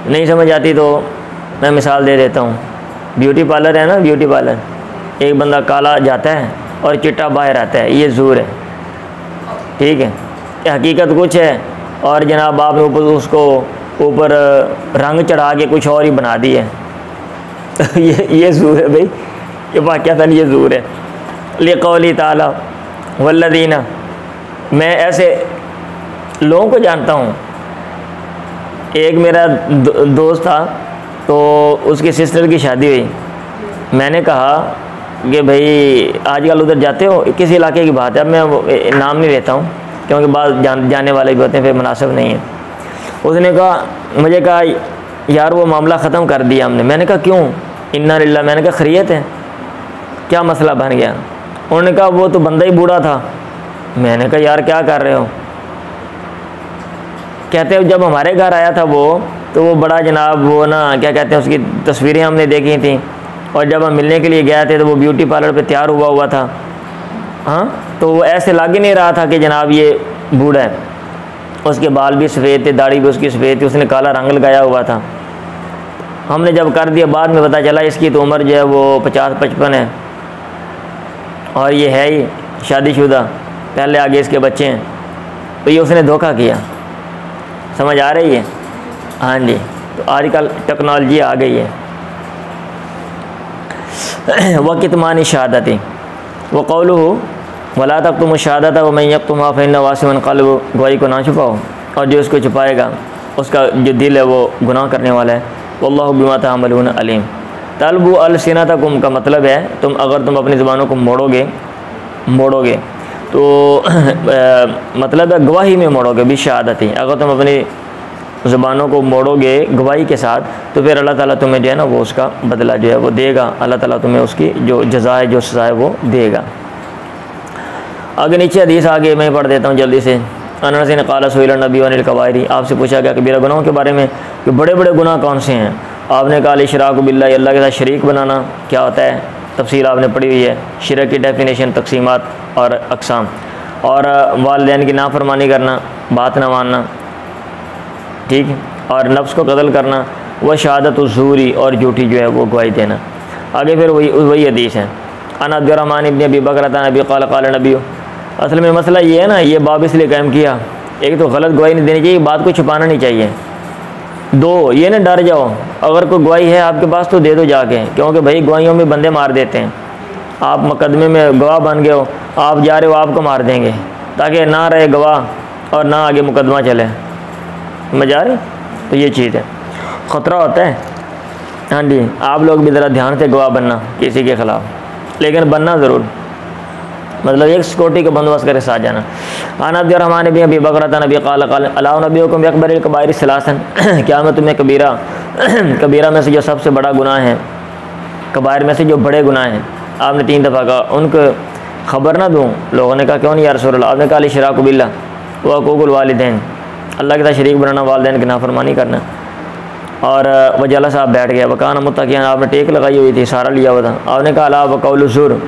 नहीं समझ आती तो मैं मिसाल दे देता हूँ। ब्यूटी पार्लर है ना, ब्यूटी पार्लर, एक बंदा काला जाता है और चिट्टा बाहर आता है, ये ज़ूर है। ठीक है, हकीकत कुछ है और जनाब आपने उसको ऊपर रंग चढ़ा के कुछ और ही बना दी है। ये ज़ूर है भाई, ये वाक़अतन ये ज़ूर है। लिक़ौली ताला वल्लज़ीना, मैं ऐसे लोगों को जानता हूँ। एक मेरा दोस्त था, तो उसकी सिस्टर की शादी हुई। मैंने कहा कि भाई आजकल उधर जाते हो, किस इलाके की बात है, अब मैं नाम नहीं लेता हूँ क्योंकि बाद जाने वाले भी होते हैं, फिर मुनासिब नहीं है। उसने कहा, मुझे कहा यार वो मामला ख़त्म कर दिया हमने। मैंने कहा क्यों? इन्ना लिल्लाह। मैंने कहा खैरियत है, क्या मसला बन गया? उन्होंने कहा वो तो बंदा ही बूढ़ा था। मैंने कहा यार क्या कर रहे हो? कहते हैं जब हमारे घर आया था वो, तो वो बड़ा जनाब वो ना क्या कहते हैं, उसकी तस्वीरें हमने देखी थी, और जब हम मिलने के लिए गए थे तो वो ब्यूटी पार्लर पे तैयार हुआ था। हाँ, तो वो ऐसे लग ही नहीं रहा था कि जनाब ये बूढ़ा है। उसके बाल भी सफ़ेद थे, दाढ़ी भी उसकी सफ़ेद थी, उसने काला रंग लगाया हुआ था। हमने जब कर दिया, बाद में पता चला इसकी तो उम्र जो है वो 50-55 है, और ये है ही शादीशुदा, पहले आगे इसके बच्चे हैं। तो ये उसने धोखा किया। समझ आ रही है? हाँ जी, तो आजकल टेक्नोलॉजी आ गई है। वक़ितमानी शहादती व क़ौलुहु वला तक्तुमु शहादता व मन यक्तुमहा फ़इन्नहु आसिमुन क़ल्बुहु, गवाही को ना छुपाओ और जो इसको छुपाएगा उसका जो दिल है वो गुनाह करने वाला है। वल्लाहु बिमा तअमलून अलीम। तलबु अलसिनतकुम का मतलब है अगर तुम अपनी ज़ुबानों को मोड़ोगे तो मतलब है गवाही में मोड़ोगे भी शहादती। अगर तुम अपनी ज़ुबानों को मोड़ोगे गवाही के साथ, तो फिर अल्लाह ताला तुम्हें जो है ना वो उसका बदला जो है वो देगा। अल्लाह ताला तुम्हें उसकी जो जज़ा है, जो सज़ा है वो देगा। आगे नीचे हदीस आगे मैं पढ़ देता हूँ जल्दी से। अनस ने क़ाल सुइल नबी अनिल कबाइरी, आपसे पूछा गया कबीरा गुनाहों के बारे में कि बड़े बड़े गुनाह कौन से हैं। आपने कहा इशराकु बिल्लाह, अल्लाह के साथ शरीक बनाना क्या होता है, तफसील आपने पढ़ी हुई है। शिरक की डेफिनेशन, तकसीमात और अक़साम, और वालिदैन की नाफरमानी करना, बात ना मानना, ठीक है, और नफ्स को कत्ल करना, वह शहादत ज़ूरी, और झूठी जो है वो गवाही देना। आगे फिर वही हदीस है। अन अब्दुर्रहमान इब्न अबी बकरता नबी क़ाल क़ाल नबी। असल में मसला ये है ना, ये बाब इसलिए कायम किया, एक तो गलत गवाही नहीं देनी चाहिए, बात को छुपाना नहीं चाहिए। दो, ये ना डर जाओ, अगर कोई गवाही है आपके पास तो दे दो जाके, क्योंकि भाई गवाहियों में बंदे मार देते हैं। आप मुकदमे में गवाह बन गए हो, आप जा रहे हो, आपको मार देंगे, ताकि ना रहे गवाह और ना आगे मुकदमा चले। समझ आ रही? तो ये चीज़ है, ख़तरा होता है। हाँ जी, आप लोग भी ज़रा ध्यान से गवाह बनना किसी के ख़िलाफ़, लेकिन बनना ज़रूर, मतलब एक सिक्योरिटी का बंदोबस्त करके साथ जाना। आना अब्दुर्रहमान बिन अबी बकरता नबी क़ाल क़ाल अला नबीयुकुम बिअकबरिल कबाइर सलासन। क्या मैं तुम्हें कबीरा में से जो सबसे बड़ा गुनाह है, कबाइर में से जो बड़े गुनाह हैं, आपने 3 दफ़ा कहा, उनको ख़बर ना दूँ? लोगों ने कहा क्यों नहीं या रसूल अल्लाह? आपने कहा इशराकु बिल्लाह व हुकूकुल वालिदैन, अल्लाह के साथ शरीक बनाना, वालिदैन की नाफरमानी करना। और वजला साहब बैठ गया, वकाना मुत्तकियान, आपने टेक लगाई हुई थी, सारा लिया हुआ था। आपने कहा अला वक़ौलु ज़ुर,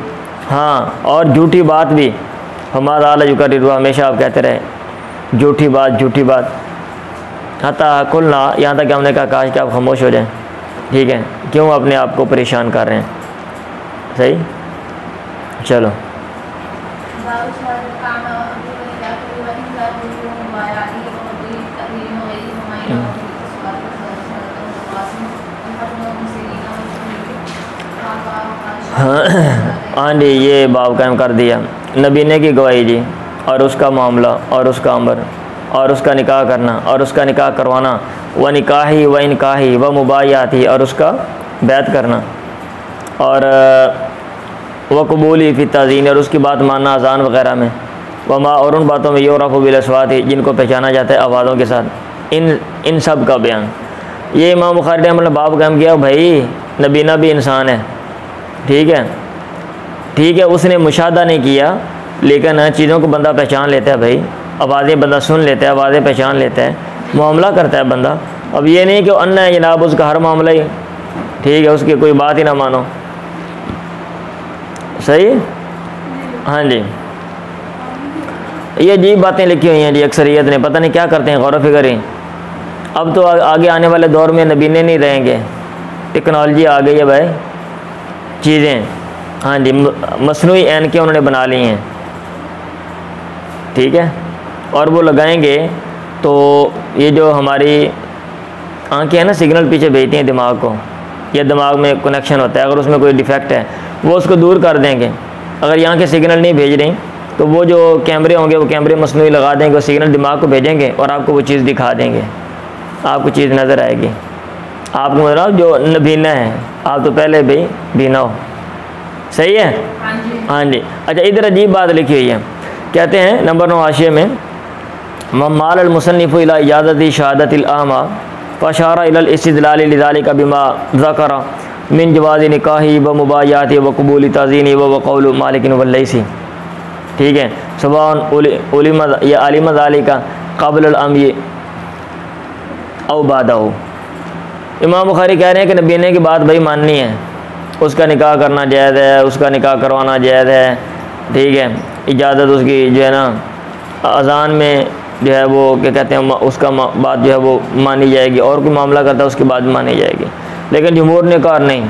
हाँ, और झूठी बात भी, हमारा आला युकर्रिरु, हमेशा आप कहते रहे झूठी बात। हत्ता कुलना, यहाँ तक हमने कहा काश कि आप खामोश हो जाएं। ठीक है, क्यों अपने आप को परेशान कर रहे हैं? सही, चलो। हाँ जी, ये बाब कायम कर दिया। नबीने की गवाही जी, और उसका मामला, और उसका अमर, और उसका निकाह करना, और उसका निकाह करवाना, व निकाही व इनकाही व मुबायाती, और उसका बैत करना, और व कबूली फ़ी ताज़ीन, और उसकी बात मानना अज़ान वग़ैरह में, वमा, और उन बातों में युरफ़ु बिल अस्वात, जिनको पहचाना जाता है आवाज़ों के साथ, इन सब का बयान। ये इमाम बुखारी ने मतलब बाब कायम किया। भाई नबीना भी इंसान है, ठीक है, उसने मुशाहदा नहीं किया, लेकिन चीज़ों को बंदा पहचान लेता है। भाई आवाज़ें बंदा सुन लेता है, आवाज़ें पहचान लेता है, मामला करता है बंदा। अब ये नहीं कि अन्ना है जनाब, उसका हर मामला ही ठीक है, उसकी कोई बात ही ना मानो। सही, हाँ जी, ये अजीब बातें लिखी हुई हैं जी अक्सरियत ने, पता नहीं क्या करते हैं, गौर फिक्र ही। अब तो आगे आने वाले दौर में नबीने नहीं रहेंगे, टेक्नोलॉजी आ गई है भाई, चीज़ें, हाँ जी, मसनूई ऐनकें उन्होंने बना ली हैं, ठीक है, और वो लगाएंगे तो ये जो हमारी आंखें हैं ना, सिग्नल पीछे भेजती हैं दिमाग को, या दिमाग में कनेक्शन होता है, अगर उसमें कोई डिफेक्ट है वो उसको दूर कर देंगे। अगर यहाँ के सिग्नल नहीं भेज रही तो वो जो कैमरे होंगे, वो कैमरे मसनूई लगा देंगे, वो सिग्नल दिमाग को भेजेंगे और आपको वो चीज़ दिखा देंगे, आपको चीज़ नज़र आएगी। आपको मतलब जो नबीना है, आप तो पहले भी बीना हो। सही है, हाँ जी। अच्छा, इधर अजीब बात लिखी हुई है, कहते हैं नंबर 9 हाशिए में, मम्माल अलमुसन्निफ़ु इला इजाज़ति शहादतिल आमा फ़अशारा इलल इस्तिदलाल लिज़ालिका बिमा ज़करा मिन जवाज़ि निकाही व मुबायाती व क़बूली ताज़ीनी व क़ौलु मालिकिन व लैसी। ठीक है, सुबान उलिमा या आलिमा ज़ालिका क़ब्ल अल अम्र औ बादहु। इमाम बुखारी कह रहे हैं कि नबीने की बात भाई माननी है, उसका निकाह करना जायज़ है, उसका निकाह करवाना जायज़ है, ठीक है, इजाज़त उसकी जो है ना अज़ान में जो है वो क्या कहते हैं, उसका बात जो है वो मानी जाएगी, और कोई मामला करता है उसकी बात मानी जाएगी। लेकिन जमहूर ने कहा नहीं,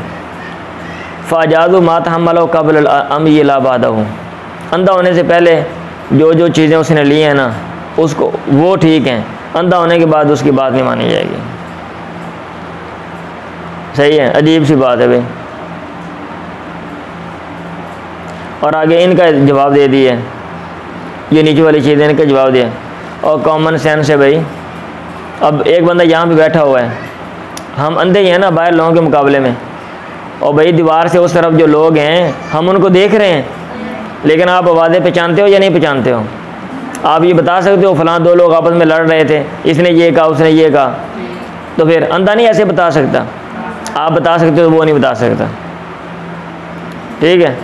फ़ाजाज़ु मा तहम्मलहु क़ब्ल अम्र ला बादहु, अंधा होने से पहले जो चीज़ें उसने ली हैं ना, उसको वो ठीक हैं, अंधा होने के बाद उसकी बात नहीं मानी जाएगी। सही है, अजीब सी बात है भाई। और आगे इनका जवाब दे दिए, ये नीचे वाली चीज़ें इनका जवाब दिया, और कॉमन सेंस है भाई। अब एक बंदा यहाँ पे बैठा हुआ है, हम अंधे ही हैं ना बाहर लोगों के मुकाबले में, और भाई दीवार से उस तरफ जो लोग हैं हम उनको देख रहे हैं, लेकिन आप आवाज़ें पहचानते हो या नहीं पहचानते हो? आप ये बता सकते हो फलां 2 लोग आपस में लड़ रहे थे, इसने ये कहा उसने ये कहा, तो फिर अंधा नहीं ऐसे बता सकता, आप बता सकते हो, वो नहीं बता सकता। ठीक है,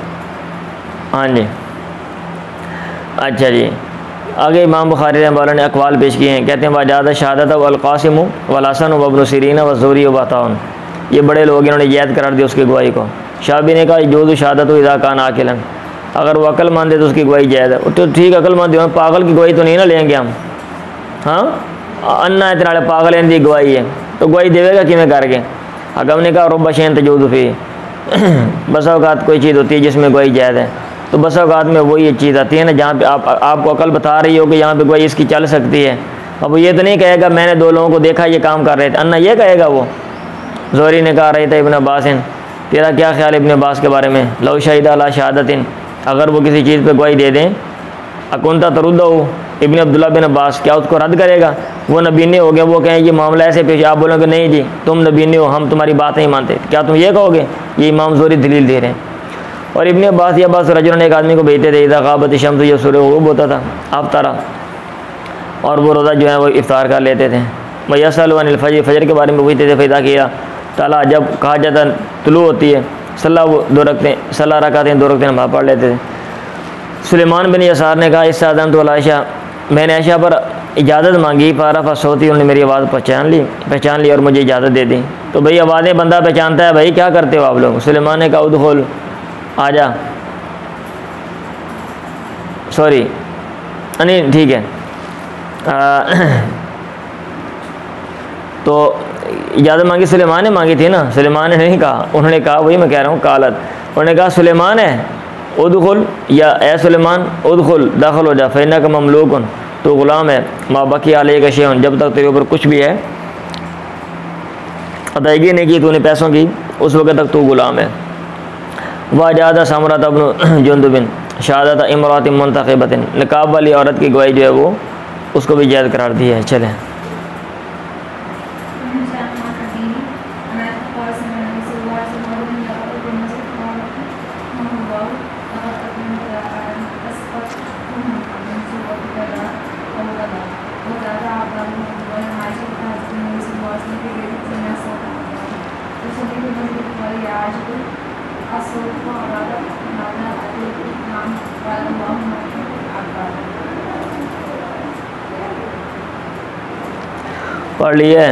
हाँ जी। अच्छा जी, आगे इमाम बुखारी रहमतुल्लाह ने अक़वाल पेश किए हैं, कहते हैं वजाज़ शहादत वल क़ासिम वल हसन व इब्न सीरीन व ज़ुहरी व अताउन, ये बड़े लोग इन्होंने याद करार दिया उसकी गवाही को। शाबी ने कहा जोज़ु शहादत इज़ा कान आकिलन, अगर वो अक्लमंद है तो उसकी गवाही जायज़ है। तो ठीक, अक्लमंद है, पागल की गवाही तो नहीं ना लेंगे हम, हाँ, अन्ना इतना पागल इनकी गवाही है तो गवाही देवेगा किमें करके। अगर हमने कहा रुब्बा शैन तजूज़ु फ़ी, बसा औकात कोई चीज़ होती है जिसमें गवाही जायज़ है, तो बसा औकात में वही एक चीज़ आती है ना जहाँ पे आपको अकल बता रही हो कि यहाँ पे गवाही इसकी चल सकती है। अब वो ये तो नहीं कहेगा मैंने 2 लोगों को देखा ये काम कर रहे थे, अन्ना ये कहेगा वो। ज़ोहरी ने कहा रही था इब्न अब्बास, तेरा क्या ख्याल इब्न अब्बास के बारे में, लौ शहीद अला शहादतिन, अगर वो किसी चीज़ पे गवाही दे दें, अकुंता तरुद्दा हो, इब्न अब्दुल्ला बिन अब्बास क्या उसको रद्द करेगा? वो नबीने हो गए, वो कहें ये मामला ऐसे पेश, आप बोलोगे नहीं जी तुम नबीने हो, हम तुम्हारी बात नहीं मानते, क्या तुम ये कहोगे? ये इमाम ज़ोहरी दलील दे रहे हैं। और इब्न अब्बास या बास रजुलन, एक आदमी को भेजते थे, इज़ा ग़ाबत शम्स, ये सूरज ग़ुरूब होता था आफ्तारा, और वो रोज़ा जो है वो इफ्तार कर लेते थे। वयसअलु अनिल फज्र, फजर के बारे में पूछते थे, फ़ैज़ा किया ताला, जब कहा जाता तुलू होती है, सल्ला, वो 2 रकतें, सल्ला रकातें 2 रकतें नमाज़ पढ़ लेते थे। सुलेमान बिन यसार ने कहा इससे आदम तो आयशा, मैंने आयशा पर इजाज़त मांगी, पारा सोती, उन्होंने मेरी आवाज़ पहचान ली और मुझे इजाज़त दे दी। तो भाई आवाज़ें बंदा पहचानता है, भाई क्या करते हो आप लोग? सुलेमान ने कहा उदखुल, आजा, सॉरी नहीं ठीक है, तो इजाज़त मांगी सुलेमान ने मांगी थी ना, सुलेमान ने नहीं कहा, उन्होंने कहा, वही मैं कह रहा हूँ कालत, उन्होंने कहा सुलेमान है उदखुल, या ए सुलेमान उदखुल, दाखिल हो जा, फ़इन्नक ममलूकुन, तो ग़ुलाम है, मा बकी अलैका शैउन, जब तक तेरे ऊपर कुछ भी है अदायगी नहीं की तूने पैसों की, उस वक्त तक तू ग़ुलाम है। वाजादा समरत इब्न जुंदुबिन शहादत इमरात मुंतखबतिन, निकाब वाली औरत की गवाही जो है वो उसको भी जायज़ करार दी है। चलें, पढ़ लिए।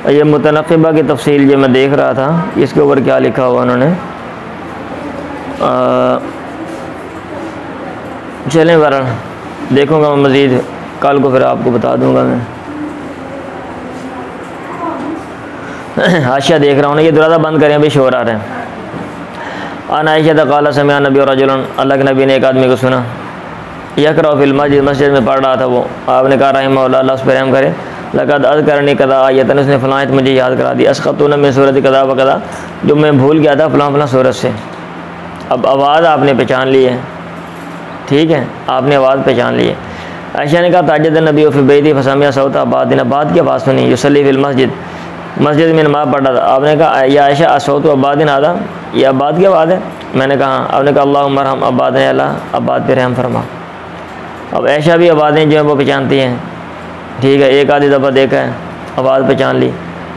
ये मुतनक़िबा की तफसील जो मैं देख रहा था, इसके ऊपर क्या लिखा हुआ उन्होंने, चलें वरन देखूँगा मैं मज़ीद, कल को फिर आपको बता दूँगा मैं। हाशिया देख रहा हूँ ना, ये दरवाज़ा बंद करें, अभी शोर आ रहे हैं। आयशा तक़ाला समिअ नबी और रजुलन, अल्लाह के नबी ने एक आदमी को सुना, यक़रा फिल मस्जिद, मस्जिद में पढ़ रहा था वो, आपने कहा रहमहुल्लाह, अल्लाह उस पर रहम करे, लक़द अज़करनी कदा आयतन, उसने फ़लाँ आयत मुझे याद करा दी, अस्क़तुन मिन सूरत कदा व कदा, जो मैं भूल गया था फ़लाँ फ़लाँ सूरत से। अब आवाज़ आपने पहचान ली है, ठीक है, आपने आवाज़ पहचान ली है। आयशा ने कहा ताजद नबी फ़ी बैती फसमिअ सौता, बाद की आवाज़ सुनी, युसल्ली फिल मस्जिद, मस्जिद में नमाज़ पढ़ रहा था। आपने कहा या आयशा असौत अब्बादिन आदा, ये अब्बाद की आवाज़ है? मैंने कहा आपने कहा अल्लाहुम्मा रहम अब्बाद, अल्लाह अब्बाद पे रहम फरमा। अब आयशा भी आवाज़ें जो है वो पहचानती हैं, ठीक है, एक आधी दफ़ा देखा है, आवाज़ पहचान ली,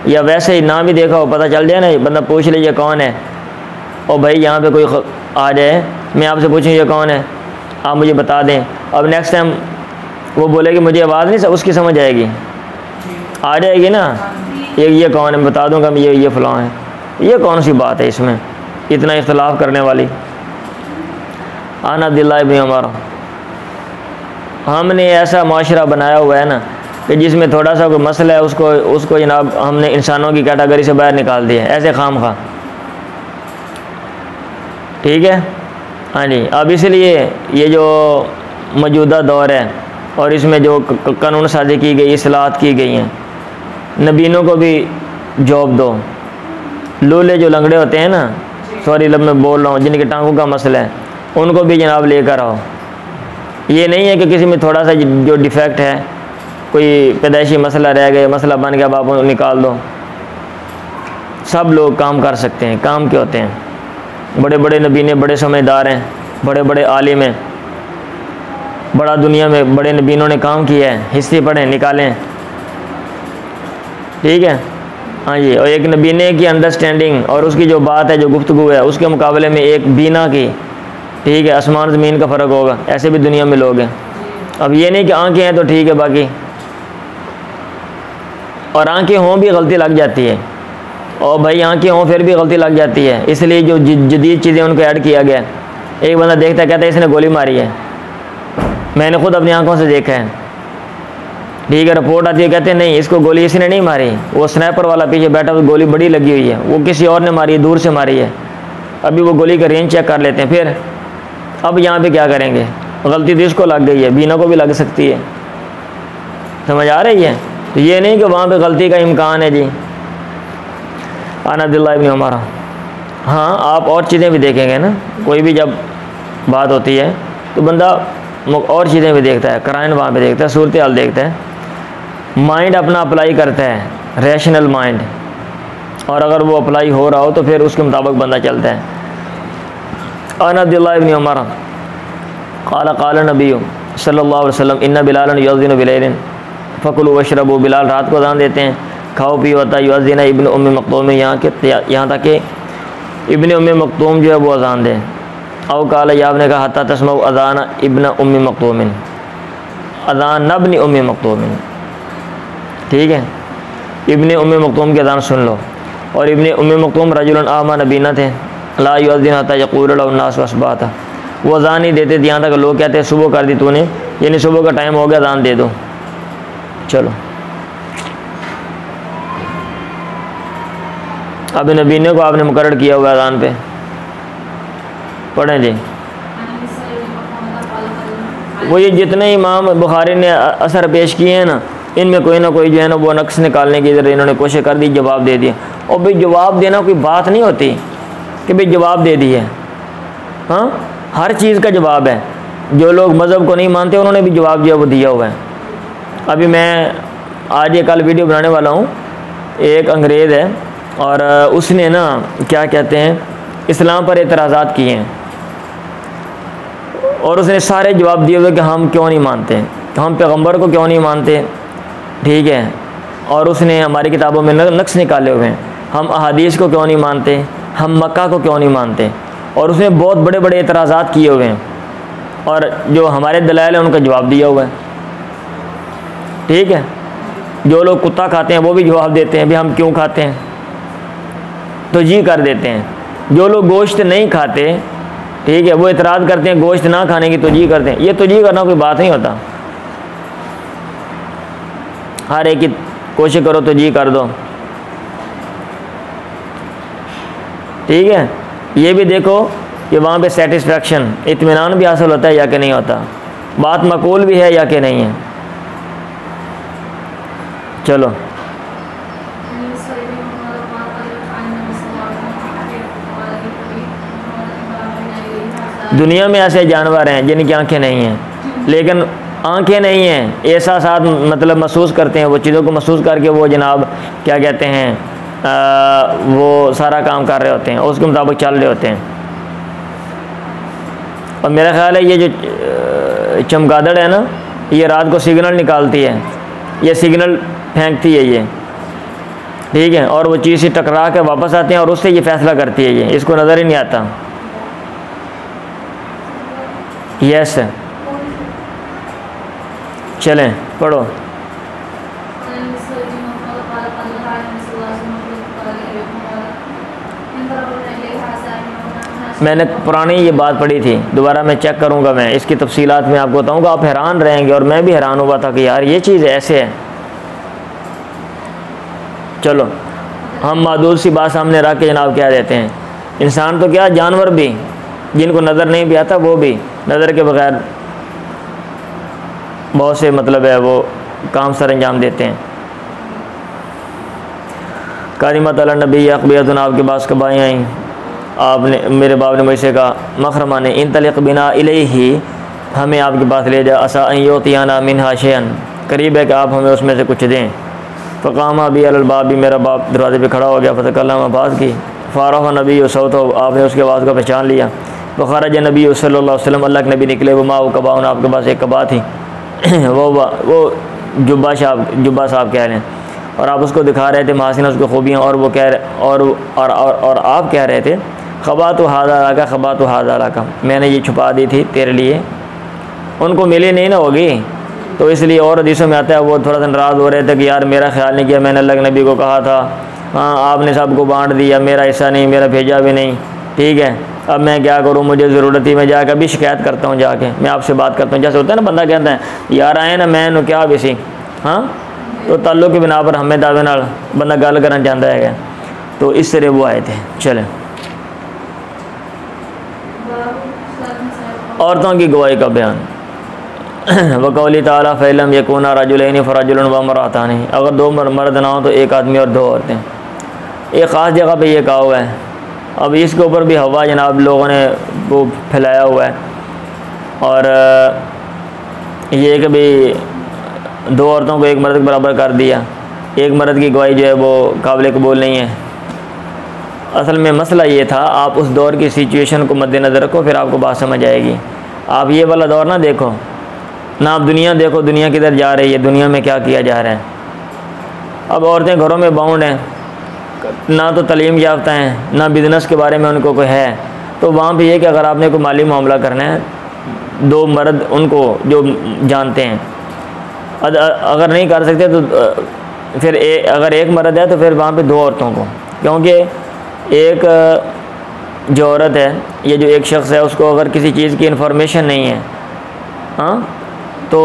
या वैसे ही ना भी देखा हो, पता चल जाए ना, बंदा पूछ लीजिए कौन है, और भाई यहाँ पे कोई आ जाए, मैं आपसे पूछूँ ये कौन है, आप मुझे बता दें, अब नेक्स्ट टाइम वो बोलेगी मुझे आवाज़ नहीं, उसकी समझ आएगी, आ जाएगी ना, ये कौन है, बता दूँगा मैं ये फ़लाँ है। ये कौन सी बात है इसमें इतना इख्तलाफ करने वाली? आन अब्दुल्लाह इब्न उमर, हमने ऐसा माशरा बनाया हुआ है ना कि जिसमें थोड़ा सा कोई मसला है उसको जनाब हमने इंसानों की कैटेगरी से बाहर निकाल दिया, ऐसे खाम खा, ठीक है। हाँ जी, अब इसलिए ये जो मौजूदा दौर है और इसमें जो कानून साजी की गई, इस्लाहत की गई हैं, नबीनों को भी जॉब दो, लूले जो लंगड़े होते हैं ना, सॉरी लब मैं बोल रहा हूँ, जिनके टांगों का मसला है, उनको भी जनाब लेकर आओ। ये नहीं है कि किसी में थोड़ा सा जो डिफेक्ट है, कोई पैदाइशी मसला रह गया, मसला बन गया, आप निकाल दो। सब लोग काम कर सकते हैं, काम के होते हैं, बड़े बड़े नबीने बड़े समझदार हैं, बड़े बड़े आलिम हैं, बड़ा दुनिया में बड़े नबीनों ने काम किया है, हिस्से पढ़ें निकालें, ठीक है। हाँ जी, और एक नबीने की अंडरस्टैंडिंग और उसकी जो बात है, जो गुफ्तगू है, उसके मुकाबले में एक बीना की, ठीक है, आसमान ज़मीन का फ़र्क होगा। ऐसे भी दुनिया में लोग हैं। अब ये नहीं कि आंखें हैं तो ठीक है, बाकी और आंखें हों भी गलती लग जाती है, और भाई आंखें हों फिर भी गलती लग जाती है, इसलिए जो जदीद चीज़ें उनको ऐड किया गया। एक बंदा देखता कहता है इसने गोली मारी है, मैंने खुद अपनी आंखों से देखा है, ठीक है, रिपोर्ट आती है, कहते हैं नहीं इसको गोली इसने नहीं मारी, वो स्नैपर वाला पीछे बैठा, तो गोली बड़ी लगी हुई है, वो किसी और ने मारी है, दूर से मारी है। अभी वो गोली का रेंज चेक कर लेते हैं। फिर अब यहाँ पे क्या करेंगे, गलती तो इसको लग गई है, बीना को भी लग सकती है, समझ आ रही है। तो ये नहीं कि वहाँ पे गलती का इम्कान है जी। अब्दुल्लाह इब्न उमर, हाँ आप और चीज़ें भी देखेंगे ना, कोई भी जब बात होती है तो बंदा और चीज़ें भी देखता है, कराइन वहाँ पे देखता है, सूरत हाल देखता है, माइंड अपना अप्लाई करता है, रैशनल माइंड, और अगर वो अप्लाई हो रहा हो तो फिर उसके मुताबिक बंदा चलता है। अब्दुल्लाह इब्न उमर क़ाल नबी सल्लल्लाहु अलैहि वसल्लम इन्ना बिलालन युअज़्ज़िनु बिलैलिन फ़कुलू वशरबू, बिलाल रात को अज़ान देते हैं, खाओ पियो। होता युअज़्ज़िन इब्न उम्मी मक्तूम, यहाँ तक कि इब्न उम्मी मक्तूम जो है वो अज़ान दें। औ काल, या आपने कहा हत्ता तस्मऊ अज़ान इब्न उम्मी मक्तूमिन, अज़ान नब्न उम्मी मक्तूमिन, ठीक है, इब्न उम्मी मक्तूम की अज़ान सुन लो। और इब्न उम्मी मक्तूम रजुलन आमा नबीना थे, ला युअज़्ज़िन हत्ता यक़ूल लहु अन्नास अस्बाता, वो अज़ान नहीं देते थे यहाँ तक लोग कहते हैं सुबह कर दी तूने, यानी सुबह का टाइम हो गया, अज़ान दे दो। चलो अब नबीने को आपने मुकर्रर किया हुआ अज़ान पे, पढ़ें जी। वो ये जितने इमाम बुखारी ने असर पेश किए हैं ना, इनमें कोई ना कोई जो है ना वो नक्स निकालने की इन्होंने कोशिश कर दी, जवाब दे दिया। और भाई जवाब देना कोई बात नहीं होती कि भाई जवाब दे दिए, हाँ हर चीज़ का जवाब है। जो लोग मज़हब को नहीं मानते उन्होंने भी जवाब जो है वो दिया हुआ है। अभी मैं आज ये कल वीडियो बनाने वाला हूँ, एक अंग्रेज़ है और उसने ना क्या कहते हैं इस्लाम पर एतराज़ात किए हैं, और उसने सारे जवाब दिए हुए कि हम क्यों नहीं मानते, हम पैगंबर को क्यों नहीं मानते, ठीक है, और उसने हमारी किताबों में नक्श निकाले हुए हैं, हम अहादीस को क्यों नहीं मानते, हम मक्का को क्यों नहीं मानते, और उसने बहुत बड़े बड़े एतराज़ात किए हुए हैं, और जो हमारे दलाइल हैं उनका जवाब दिया हुआ है, ठीक है। जो लोग कुत्ता खाते हैं वो भी जवाब देते हैं भी हम क्यों खाते हैं, तो जी कर देते हैं। जो लोग गोश्त नहीं खाते, ठीक है, वो इतराज़ करते हैं गोश्त ना खाने की, तो जी करते हैं। ये तो जी करना कोई बात नहीं होता, हर एक की कोशिश करो तो जी कर दो, ठीक है। ये भी देखो कि वहाँ पे सेटिस्फेक्शन, इत्मीनान भी हासिल होता है या कि नहीं होता, बात मकबूल भी है या कि नहीं है। चलो दुनिया में ऐसे जानवर हैं जिनकी आंखें नहीं हैं, लेकिन आंखें नहीं हैं, एहसासात मतलब महसूस करते हैं, वो चीज़ों को महसूस करके वो जनाब क्या कहते हैं वो सारा काम कर रहे होते हैं, उसके मुताबिक चल रहे होते हैं। और मेरा ख़्याल है ये जो चमगादड़ है ना, ये रात को सिग्नल निकालती है, ये सिग्नल फेंकती है ये, ठीक है, और वो चीज़ से टकरा के वापस आते हैं और उससे ये फ़ैसला करती है, ये इसको नज़र ही नहीं आता। यस चलें पढ़ो। मैंने पुरानी ये बात पढ़ी थी, दोबारा मैं चेक करूँगा, मैं इसकी तफसीलात में आपको बताऊँगा, आप हैरान रहेंगे, और मैं भी हैरान हुआ था कि यार ये चीज़ ऐसे है। चलो हम मादूद सी बात सामने रख के जनाब क्या देते हैं, इंसान तो क्या जानवर भी जिनको नज़र नहीं भी आता वो भी नज़र के बगैर बहुत से मतलब है वो काम सर अंजाम देते हैं। कारिमत अला नबी अकबियतुन, आपके पास कबाएँ आई, आपने मेरे बाप ने मुझसे कहा मखरमा ने इन तलिक़ बिना इलैहि, हमें आपके पास ले जा, असा अन युतियाना मिनहा शैअन, करीब है कि आप हमें उसमें से कुछ दें। फ़क़ामा बी अलल बाब, भी मेरा बाप दरवाजे पे खड़ा हो गया, फ़तकल्लम, बात की, फ़ारह नबी सौतो, आपने उसके आवाज़ को पहचान लिया। फ़ख़रज नबी सल्लल्लाहु अलैहि वसल्लम, अल्लाह के नबी निकले, वो माँ कबा, आपके पास एक कबा थी, वो जुब्बा साहब कह रहे हैं, और आप उसको दिखा रहे थे महासिन उसको खूबियाँ, और वो कह रहे और आप कह रहे थे खबा तो हाज़ा का, खबा तो हाज़ा का, मैंने ये छुपा दी थी तेरे लिए, उनको मिली नहीं ना होगी, तो इसलिए। और हदीसों में आता है वो थोड़ा सा नाराज़ हो रहे थे कि यार मेरा ख्याल नहीं किया, मैंने अल्लाह के नबी को कहा था, हाँ आपने सबको बांट दिया, मेरा हिस्सा नहीं, मेरा भेजा भी नहीं, ठीक है, अब मैं क्या करूँ, मुझे ज़रूरत थी, मैं जाकर अभी शिकायत करता हूँ, जाके मैं आपसे बात करता हूँ। जैसे होता है ना, बंदा कहता है यार आए ना मैं क्या बेसी हाँ तो ताल्लुक़ के बिना पर हमें दावे नाल बंदा गल करना चाहता है, तो इस तरह वो आए थे। चलें, औरतों की गवाही का बयान। वक़ौली ताला फ़इलम यकूना रजुलैनि फ़रजुलन व इम्रअतानि, अगर दो मर्द ना हो तो एक आदमी और दो औरतें। एक ख़ास जगह पे ये कहा हुआ है। अब इसके ऊपर भी हवा जनाब लोगों ने वो फैलाया हुआ है, और ये कि भाई दो औरतों को एक मर्द के बराबर कर दिया, एक मर्द की गवाही जो है वो काबिल कबूल नहीं है। असल में मसला ये था, आप उस दौर की सिचुएशन को मद्देनज़र रखो, फिर आपको बात समझ आएगी। आप ये वाला दौर ना देखो, ना आप दुनिया देखो, दुनिया किधर जा रही है, दुनिया में क्या किया जा रहा है। अब औरतें घरों में बाउंड हैं, ना तो तालीम याफ्ता हैं, ना बिज़नेस के बारे में उनको कोई है, तो वहाँ पे ये कि अगर आपने कोई माली मामला करना है, दो मर्द उनको जो जानते हैं, अगर नहीं कर सकते तो फिर अगर एक मर्द है तो फिर वहाँ पे दो औरतों को, क्योंकि एक जो औरत है, ये जो एक शख्स है, उसको अगर किसी चीज़ की इन्फॉर्मेशन नहीं है, हाँ, तो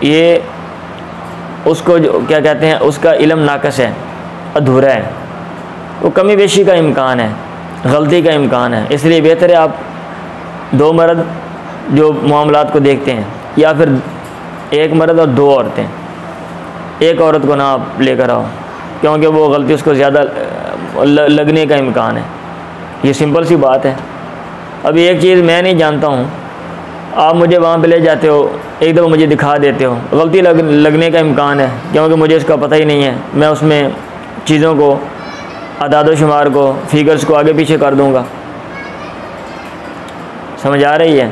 ये उसको जो क्या कहते हैं, उसका इल्म नाकस है, अधूरा है, वो कमी बेशी का इम्कान है, गलती का इम्कान है। इसलिए बेहतर है आप दो मर्द जो मामलात को देखते हैं, या फिर एक मर्द और दो औरतें, एक औरत को ना आप लेकर आओ, क्योंकि वो गलती उसको ज़्यादा लगने का इम्कान है। ये सिंपल सी बात है। अभी एक चीज़ मैं नहीं जानता हूँ, आप मुझे वहाँ पे ले जाते हो, एक दफ़ा मुझे दिखा देते हो, गलती लगने का इम्कान है, क्योंकि मुझे इसका पता ही नहीं है। मैं उसमें चीज़ों को, अदाद शुमार को, फिगर्स को आगे पीछे कर दूँगा। समझ आ रही है?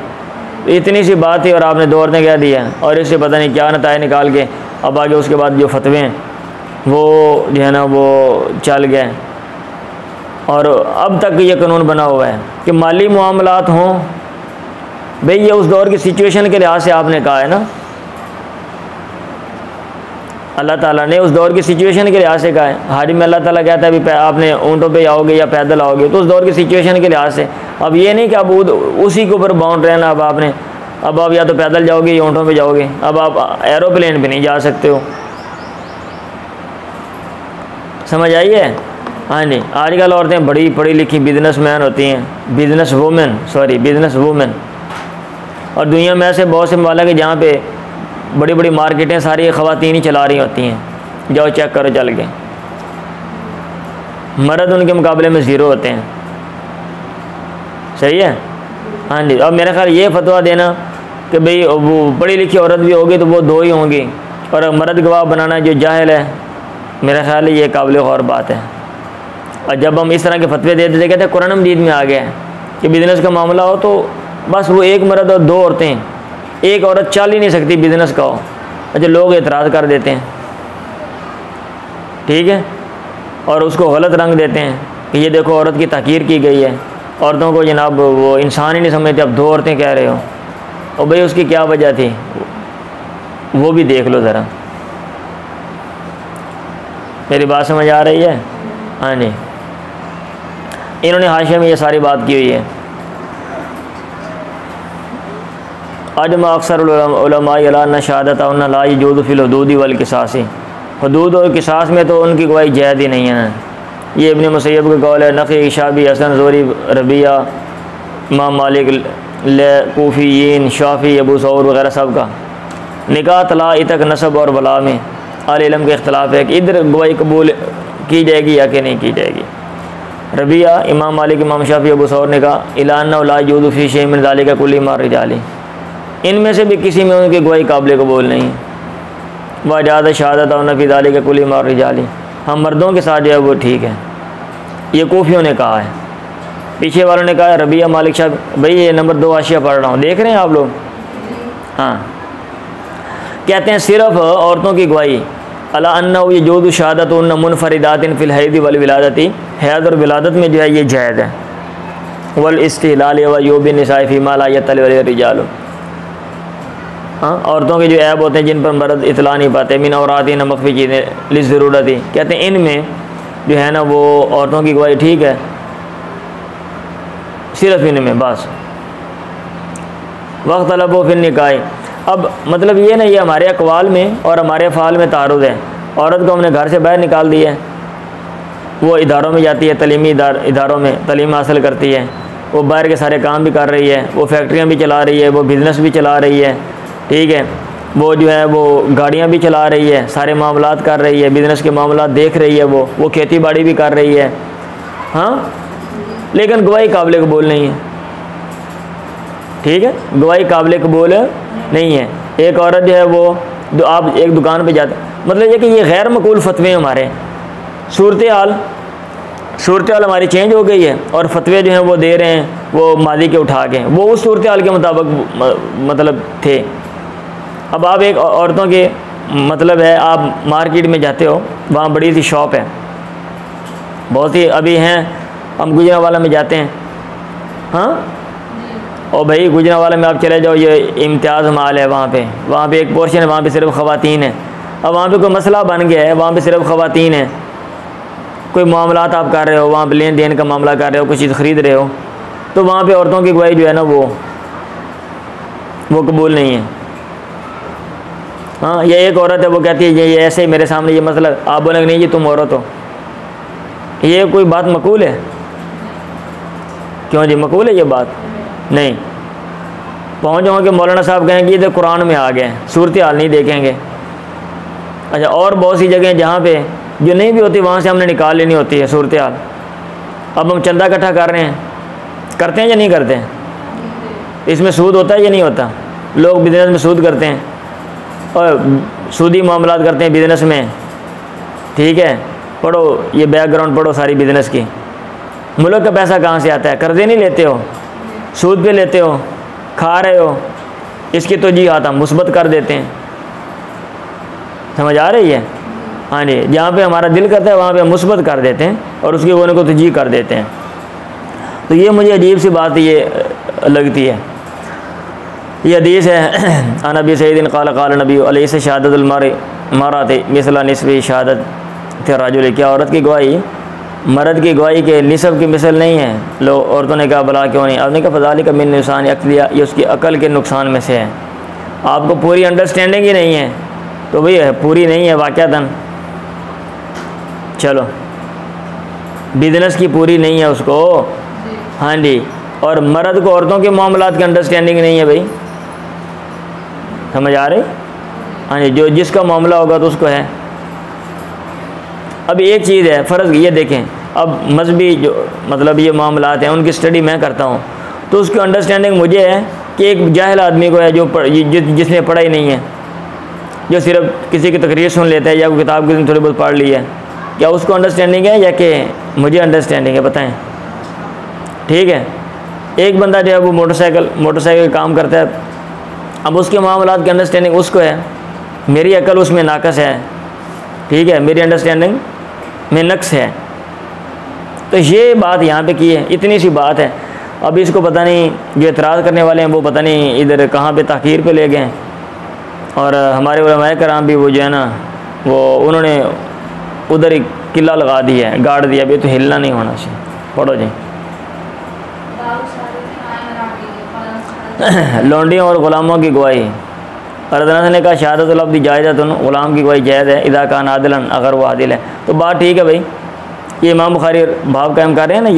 इतनी सी बात थी और आपने दो औरतें कह दी है, और इससे पता नहीं क्या नताए निकाल के अब आगे उसके बाद जो फतवे हैं वो जो है ना वो चल गए। और अब तक ये कानून बना हुआ है कि माली मामलात हों, भाई ये उस दौर की सिचुएशन के लिहाज से आपने कहा है ना, अल्लाह ताला ने उस दौर की सिचुएशन के लिहाज से कहा है। हाजी में अल्लाह ताला कहता है अभी आपने ऊँटों पे आओगे या पैदल आओगे, तो उस दौर की सिचुएशन के लिहाज से। अब ये नहीं कि अब उसी के ऊपर बाउंड रहना, अब आपने अब आप या तो पैदल जाओगे या ऊँटों पे जाओगे, अब आप एरोप्लेन पे नहीं जा सकते हो। समझ आई है? हाँ जी, आजकल औरतें बड़ी पढ़ी लिखी बिजनेसमैन होती हैं, बिजनेस वूमेन। और दुनिया में ऐसे बहुत से ममालिक है जहाँ पे बड़ी बड़ी मार्केटें सारी ख़वातीन ही चला रही होती हैं। जाओ चेक करो चल के, मर्द उनके मुकाबले में ज़ीरो होते हैं। सही है? हाँ जी। अब मेरा ख्याल ये फतवा देना कि भाई वो पढ़ी लिखी औरत भी होगी तो वो दो ही होंगी, और मर्द गवाह बनाना जो जाहिल है, मेरा ख्याल है ये काबिल गौर बात है। और जब हम इस तरह के फतवे देते थे, कहते हैं कुरान मजीद में आ गया है कि बिज़नेस का मामला हो तो बस वो एक मर्द और दो औरतें, एक औरत चल ही नहीं सकती बिज़नेस का हो। अच्छा, लोग एतराज़ कर देते हैं, ठीक है, और उसको गलत रंग देते हैं कि ये देखो औरत की तहकीर की गई है, औरतों को जनाब वो इंसान ही नहीं समझते, अब दो औरतें कह रहे हो। और भाई उसकी क्या वजह थी वो भी देख लो ज़रा। मेरी बात समझ आ रही है? हाँ जी। इन्होंने हाशिया में ये सारी बात की हुई है। अजमा अक्सर उलमा अला शहादत ला यजूज़ु फिल हुदूद वल क़िसास, हुदूद और क़िसास में तो उनकी कोई जायज़ ही नहीं है। ये इब्न मुसय्यब का कौल है। नक़ी, शाबी, हसन, ज़ोरी, रबिया, इमाम मालिक, कूफ़ीयीन, शाफ़ी, अबू सऊद वगैरह सब का निकाह, तला, इतक, नसब और वला में अहले इल्म के इख्तिलाफ़ है कि इधर गवाही कबूल की जाएगी या कि नहीं की जाएगी। रबिया, इमाम मालिक, इमाम शाफ़ी, अबू सऊद ने कहा इलान्ना ला यजूज़ु फ़ी शैइन मिन ज़ालिका कुल्ली मा रिजाली, इनमें से भी किसी में उनकी गवाही काबिल कबूल नहीं। वजाज़ शहादत और नफ़ी ज़ालिका कुल्ली मा रिजाली, हम मर्दों के साथ जो है वो ठीक है। ये कूफियों ने कहा है, पीछे वालों ने कहा है रबिया, मालिक शाफ़ी। भाई ये नंबर 2 आशिया पढ़ रहा हूँ, देख रहे हैं आप लोग? हाँ, कहते हैं सिर्फ औरतों की गवाही अला अन्ना यजूज़ु शहादत मुनफरिदातिन फ़िल हैद वल विलादती, हैद और विलादत में जो है ये जायज़ है। वल इस्तिलाल व यूबिन निसाई फ़ीमा ला यतल रिजाल, हाँ, औरतों के जो ऐब होते हैं जिन पर मर्द इतला नहीं पाते, मिन औराती न मख्फी चीज़ें लिस ज़रूरत ही, कहते हैं इनमें जो है ना वो औरतों की गवाही ठीक है, सिर्फ इनमें बस। वक्त तलब फिर निकाह, अब मतलब ये ना, ये हमारे अक़वाल में और हमारे अफ़आल में तारुज़ है। औरत को हमने घर से बाहर निकाल दिया है, वो इदारों में जाती है, तलीमी इदारों में तालीम हासिल करती है, वो बाहर के सारे काम भी कर रही है, वो फैक्ट्रियाँ भी चला रही है, वो बिज़नेस भी चला रही है, ठीक है, वो जो है वो गाड़ियाँ भी चला रही है, सारे मामलात कर रही है, बिज़नेस के मामलात देख रही है, वो खेती बाड़ी भी कर रही है, हाँ, लेकिन गवाही काबिल कबूल नहीं है, ठीक है, गवाही काबिल कबूल नहीं है। एक औरत जो है वो आप एक दुकान पे जाते, मतलब ये कि ये गैर मकबूल फतवे हमारे, सूरत हाल हमारी चेंज हो गई है और फतवे जो हैं वो दे रहे हैं वो मादी के उठा के, वो उस सूरत हाल के मुताबिक मतलब थे। अब आप एक औरतों के मतलब है, आप मार्केट में जाते हो, वहाँ बड़ी सी शॉप है, बहुत ही अभी हैं, हम गुजरांवाला में जाते हैं, हाँ, और भाई गुजरांवाला में आप चले जाओ, ये इम्तियाज़ माल है, वहाँ पे एक पोर्शन है, वहाँ पे सिर्फ ख़वातीन है। अब वहाँ पे कोई मसला बन गया है, वहाँ पे सिर्फ ख़वातीन है, कोई मामलात आप कर रहे हो, वहाँ पे लेन देन का मामला कर रहे हो, कुछ चीज़ ख़रीद रहे हो, तो वहाँ पे औरतों की गवाही जो है ना वो कबूल नहीं है। हाँ, ये एक औरत है, वो कहती है ये ऐसे ही मेरे सामने ये मसला, आप बोलेंगे नहीं जी तुम औरत हो, ये कोई बात मकबूल है? क्यों जी, मकबूल है ये बात? नहीं। पहुँच जाओगे मौलाना साहब कहेंगे ये तो कुरान में आ गए, सूरत हाल नहीं देखेंगे। अच्छा, और बहुत सी जगह जहाँ पे जो नहीं भी होती वहाँ से हमने निकाल लेनी होती है सूरत हाल। अब हम चंदा इकट्ठा कर रहे हैं, करते हैं या नहीं करते हैं? इसमें सूद होता है या नहीं होता? लोग बिजनेस में सूद करते हैं और सूदी मामलात करते हैं बिजनेस में, ठीक है। पढ़ो ये बैकग्राउंड पढ़ो सारी बिजनेस की। मुल्क का पैसा कहाँ से आता है? कर्जे नहीं लेते हो, सूद पे लेते हो, खा रहे हो, इसकी तो जी आता मुस्बत कर देते हैं। समझ आ रही है? हाँ जी, जहाँ पे हमारा दिल करता है वहाँ पे मुस्बत कर देते हैं और उसके होने को तो जी कर देते हैं। तो ये मुझे अजीब सी बात ये लगती है। ये हदीस है अनबी सईदिन क़ाल क़ाल नबी अलैहि से शहादतुल मरअति मिसला निस्फ़ि शहादत राजुल, क्या औरत की गवाही मर्द की गवाही के निसब की मिसल नहीं है? लोग औरतों ने कहा भला क्यों नहीं? आपने कहा फ़ज़ालिका मिन नुक़सान अक़लिया, ये उसकी अकल के नुकसान में से है। आपको पूरी अंडरस्टैंडिंग ही नहीं है तो भैया पूरी नहीं है वाक़अतन, चलो बिजनेस की पूरी नहीं है उसको, हाँ जी। और मर्द को औरतों के मामलात की अंडरस्टैंडिंग नहीं है भाई, समझ आ रही? हाँ जी, जो जिसका मामला होगा तो उसको है। अब एक चीज़ है फ़र्ज़, ये देखें, अब मजहबी जो मतलब ये मामलात हैं उनकी स्टडी मैं करता हूँ तो उसकी अंडरस्टैंडिंग मुझे है कि एक जाहिल आदमी को है जो जिसने पढ़ा ही नहीं है, जो सिर्फ किसी की तकरीर सुन लेता है या कोई किताब किसी ने थोड़ी बहुत पढ़ ली है, क्या उसको अंडरस्टैंडिंग है या कि मुझे अंडरस्टैंडिंग है? बताएं। ठीक है, एक बंदा जो है वो मोटरसाइकिल काम करता है, अब उसके मामलात की अंडरस्टैंडिंग उसको है, मेरी अकल उसमें नाकस है, ठीक है, मेरी अंडरस्टैंडिंग में नक्स है। तो ये बात यहाँ पे की है, इतनी सी बात है। अब इसको पता नहीं जो एतराज़ करने वाले हैं वो पता नहीं इधर कहाँ पे ताख़ीर पे ले गए, और हमारे उलमाए कराम भी वो जो है ना वो उन्होंने उधर ही किला लगा दिया है, गाड़ दिया, अभी तो हिलना नहीं होना चाहिए। पढ़ो जी। लौंडियों और ग़ुलामों की गवाही। अरदना ने कहा शहादत लफ्ज़ जायज़, ग़ुलाम की गवाही जायज़ है, इदा कान आदिलन, अगर वो आदिल है तो बात ठीक है भाई। ये इमाम बुखारी भाव कायम कर रहे हैं ना,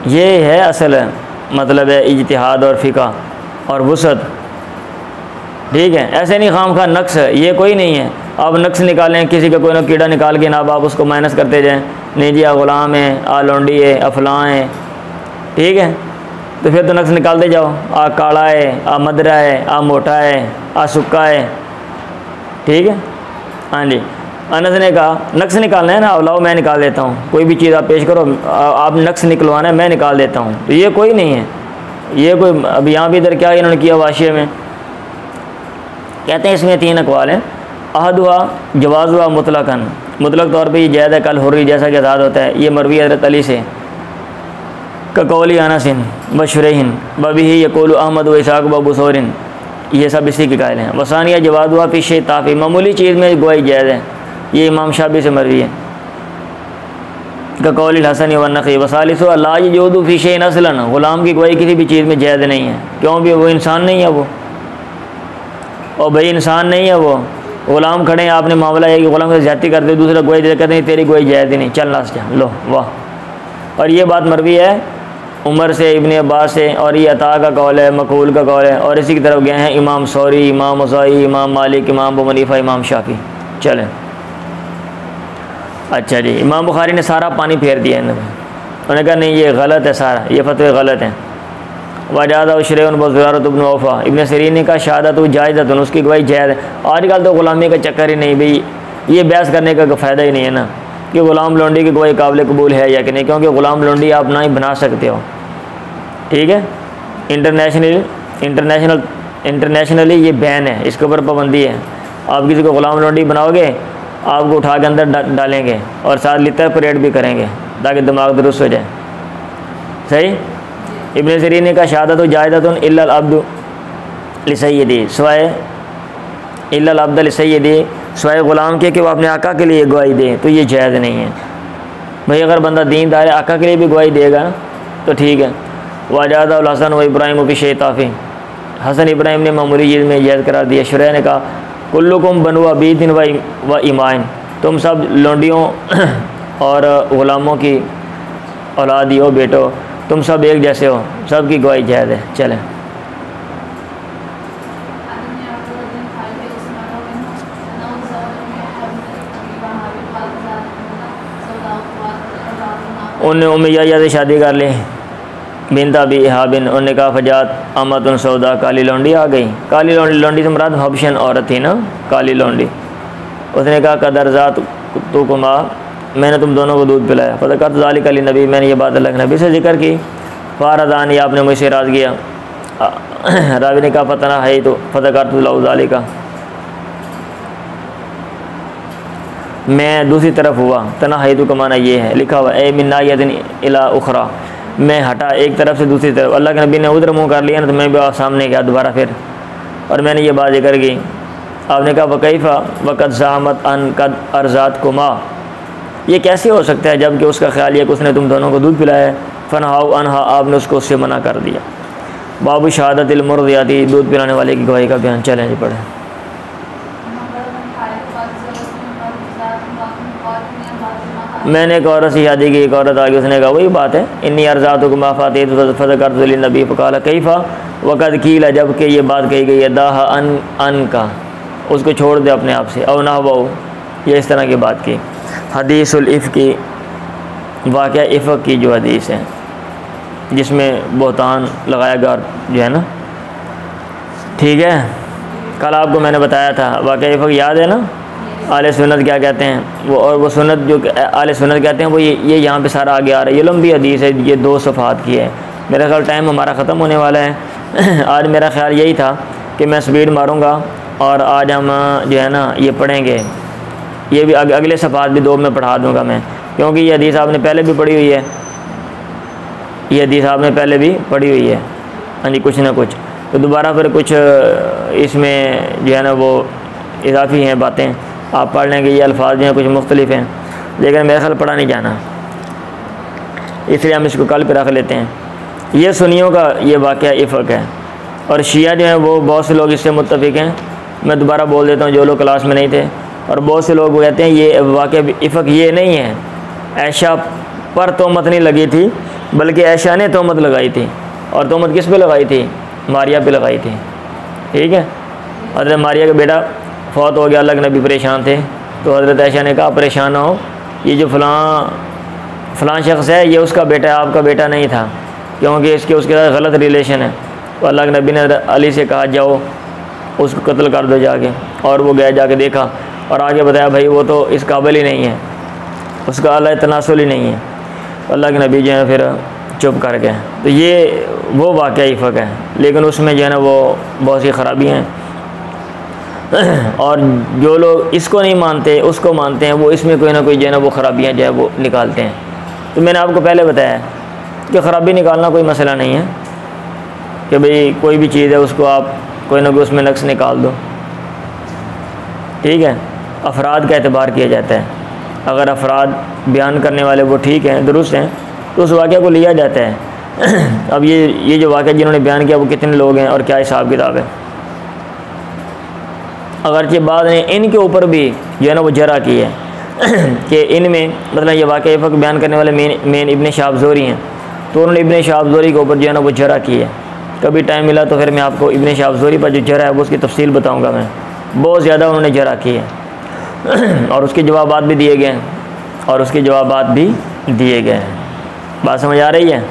ये है असल मतलब है इज्तिहाद और फ़िक़ा और वुसअत, ठीक है। ऐसे नहीं खाम खा नक्स, ये कोई नहीं है। आप नक्स निकालें, किसी का कोई ना कीड़ा निकाल के ना आप उसको माइनस करते जाएँ, नहीं जी आ ग़ुलाम है, आ लौंडी है, आ फलां है, ठीक है, तो फिर तो नक्स निकालते जाओ, आ काला है, आ मदरा है, आ मोटा है, आ सुक्का है, ठीक है। हाँ जी, अनस ने कहा नक्स निकालना है ना, अब लाओ मैं निकाल देता हूँ, कोई भी चीज़ आप पेश करो, आप नक्स निकलवाना है मैं निकाल देता हूँ। तो ये कोई नहीं है, ये कोई अब यहाँ भी इधर क्या इन्होंने किया वाशिये में, कहते हैं इसमें 3 अक़वाल हैं। अहद हुआ जवाज़ हुआ मुतलकन, मुतलक तौर पर ये जायज़ है, कल हुर्री जैसा कि आज़ाद होता है। ये मरवी हज़रत अली से ककौली अनसिन बशरहिन बबी यक़ूल अहमद व इसहाक़ व बुसौरिन, ये सब इसी के कायल हैं। वसानिया जवाज़ हुआ फ़ी ताफ़ी, मामूली चीज़ में गवाही जायज़ है, ये इमाम शाफी से मरवी है। ककौली हसन व नक़ी वसालिसु ला यजूज़ु फ़ी शैइन असलन, ग़ुलाम की गवाही किसी भी चीज़ में जायज़ नहीं है, क्यों भी वो इंसान नहीं है, वो और भाई इंसान नहीं है वो, ग़ुलाम खड़े हैं, आपने मामला है कि ग़ुलाम से ज़्यादती करते, दूसरा गवाही दे कहते हैं तेरी गवाही जायज़ ही नहीं, चल नास जा, लो वाह। और ये बात मरवी है उमर से, इब्ने अब्बास से, और ये अता का कौल है, मकबूल का कौल है, और इसी की तरफ गए हैं इमाम सौरी, इमाम औज़ाई, इमाम मालिक, इमाम अबू हनीफा, इमाम शाफी। चलें अच्छा जी, इमाम बुखारी ने सारा पानी फेर दिया इन्होंने, उन्होंने कहा नहीं ये गलत है, सारा ये फतवे गलत हैं। वजादा शरेन बज़रारत इब्न औफ़ा, इब्न सिरीन ने कहा शहादत जायज़तुन, उसकी गवाही जायज़ है। आजकल तो ग़ुलामी का चक्कर ही नहीं भाई, ये बहस करने का फ़ायदा ही नहीं है ना कि ग़ुलाम लौंडी की गवाही काबिल कबूल है या कि नहीं, क्योंकि ग़ुलाम लौंडी आप ना ही बना सकते हो, ठीक है। इंटरनेशनली ये बैन है, इसके ऊपर पाबंदी है। आप किसी को ग़ुलाम लौंडी बनाओगे, आपको उठा के अंदर डालेंगे और साथ लितर परेड भी करेंगे ताकि दिमाग दुरुस्त हो जाए, सही। इब्न सिरीन ने कहा शहादत जायज़तुन इल्लल अब्दु लिसय्यदी, सिवाय इल्लल अब्द लिसय्यदी, सिवाय ग़ुलाम के कि वो अपने आका के लिए गवाही दे, तो ये जायज़ नहीं है भाई। अगर बंदा दीनदार है, आका के लिए भी गवाही देगा तो ठीक है। वजादा हसन व इब्राहिम फ़ी शैताफ़ी, हसन इब्राहिम ने मामूली चीज़ में जायज़ करार दिया। शुरैह ने कहा कुल्लुकुम बनु अबीदिन व इमाइन, तुम सब लौंडियों और ग़ुलामों की औलादी हो, बेटो, तुम सब एक जैसे हो, सब की गवाही जायज़ है। चलें उन्हें उमैया से शादी कर ली, बिनत अबी हाबिन, उन्होंने कहा फजात अमतुन सौदा, काली लौंडी आ गई। काली लौंडी से मुराद हबशन औरत थी ना, काली लौंडी। उसने कहा कदरजात तो कुमा, मैंने तुम दोनों को दूध पिलाया। फ़ज़करत ज़ालिका लिन्नबी, मैंने ये बात अल्लाह के नबी से जिक्र की। फ़ारदानी, आपने मुझसे राज़ किया। रावी ने कहा फ़तना है तो फ़ज़करतु लहु ज़ालिका, मैं दूसरी तरफ हुआ। तना है तो कमाना ये है, लिखा हुआ ए मिन नायतिन इला उखरा, मैं हटा एक तरफ से दूसरी तरफ। अल्लाह के नबी ने उधर मुँह कर लिया ना, तो मैं भी सामने गया दोबारा फिर, और मैंने ये बात जिक्र की। आपने कहा वकैफ़ा वक़द ज़ामत अन कद अर्ज़ात कुमा, ये कैसे हो सकता है जबकि उसका ख्याल है कि उसने तुम दोनों को दूध पिलाया है। फ़नहाउ अनहा, आपने उसको उससे मना कर दिया। बाबू शहादतिल मुर्दियाती, दूध पिलाने वाले की गवाही का बयान। चलें जी पढ़ें। मैंने एक औरत से शादी की, एक औरत आगे, उसने कहा वही बात है, इन्नी अर्ज़ात को माफ़ात फ़ज़करतु नबी फ़क़ाल कैफ़ा वक़द कीला, जबकि ये बात कही गई है दाह अन का, उसको छोड़ दे अपने आप से, और ना वो ये इस तरह की बात की। हदीसुल इफ़ की, वाक़या इफ़क की जो हदीस है जिसमें बहुतान लगाया गया जो है ना, ठीक है। कल आपको मैंने बताया था वाक़या इफ़क, याद है ना। आले सुन्नत क्या कहते हैं वो, और वो सुन्नत जो आले सुन्नत कहते हैं वो ये यहाँ पे सारा आगे आ रहा है। ये लंबी हदीस है, ये 2 सफ़ात की है। मेरा ख्याल टाइम हमारा ख़त्म होने वाला है। आज मेरा ख्याल यही था कि मैं स्पीड मारूँगा और आज हम जो है ना ये पढ़ेंगे, ये भी अगले सफ़ात भी 2 में पढ़ा दूँगा मैं, क्योंकि ये हदीस आपने पहले भी पढ़ी हुई है, ये हदीस आपने पहले भी पढ़ी हुई है। हाँ जी, कुछ ना कुछ तो दोबारा फिर कुछ इसमें जो है ना वो इजाफी हैं बातें, आप पढ़ लेंगे। ये अल्फाज जो हैं कुछ मुख्तलिफ हैं, लेकिन मेरे ख्याल पढ़ा नहीं जाना, इसलिए हम इसको कल पे रख लेते हैं। ये सुन्नियों का ये वाक़या इफ़क है, और शिया जो हैं वो बहुत से लोग इससे मुत्तफ़िक हैं। मैं दोबारा बोल देता हूँ जो लोग क्लास में नहीं थे, और बहुत से लोग कहते हैं ये वाक़या इफ़क ये नहीं है, ऐशा पर तोहमत नहीं लगी थी, बल्कि ऐशा ने तोहमत लगाई थी। और तोहमत किस पे लगाई थी? मारिया पे लगाई थी, ठीक है। हज़रत मारिया का बेटा फौत हो गया, अल्लाह के नबी परेशान थे, तो हज़रत ऐशा ने कहा परेशान ना हो, ये जो फ़लाँ शख्स है ये उसका बेटा है, आपका बेटा नहीं था, क्योंकि इसके उसके साथ गलत रिलेशन है। तो अल्लाह के नबी ने अली से कहा जाओ उसको कत्ल कर दो जाके, और वो गया, जाके देखा और आगे बताया भाई वो तो इस काबिल ही नहीं है, उसका अल्लाह तनासुल ही नहीं है। अल्लाह के नबी जो है फिर चुप कर गए। तो ये वो वाक़या इफ़क है, लेकिन उसमें जो है ना वो बहुत सी ख़राबियाँ हैं, और जो लोग इसको नहीं मानते उसको मानते हैं, वो इसमें कोई ना कोई जो है ना वो ख़राबियाँ जो है वो निकालते हैं। तो मैंने आपको पहले बताया कि ख़राबी निकालना कोई मसला नहीं है, कि भाई कोई भी चीज़ है उसको आप कोई ना कोई उसमें नक्स निकाल दो, ठीक है। अफराद का एतबार किया जाता है, अगर अफराद बयान करने वाले वो ठीक हैं, दुरुस्त हैं, तो उस वाक़े को लिया जाता है। अब ये जो वाक़या जिन्होंने बयान किया वो कितने लोग हैं और क्या हिसाब किताब है। अगरचे बाद ने इनके ऊपर भी जो है ना वो जरा की है कि इनमें मतलब ये वाक़या फ़क़ बयान करने वाले मेन इब्न शहाब ज़ुहरी हैं, तो उन्होंने इब्न शहाब ज़ुहरी के ऊपर जो है ना वो जरा की है। कभी टाइम मिला तो फिर मैं आपको इब्न शहाब ज़ुहरी पर जो जरा है वो उसकी तफसील बताऊँगा। मैं बहुत ज़्यादा उन्होंने जरा की है और उसके जवाबात भी दिए गए हैं और उसके जवाबात भी दिए गए हैं। बात समझ आ रही है?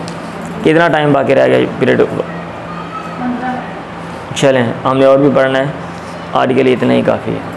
कितना टाइम बाकी रह गया पीरियड? चलें, हमने और भी पढ़ना है, आज के लिए इतना ही काफ़ी है।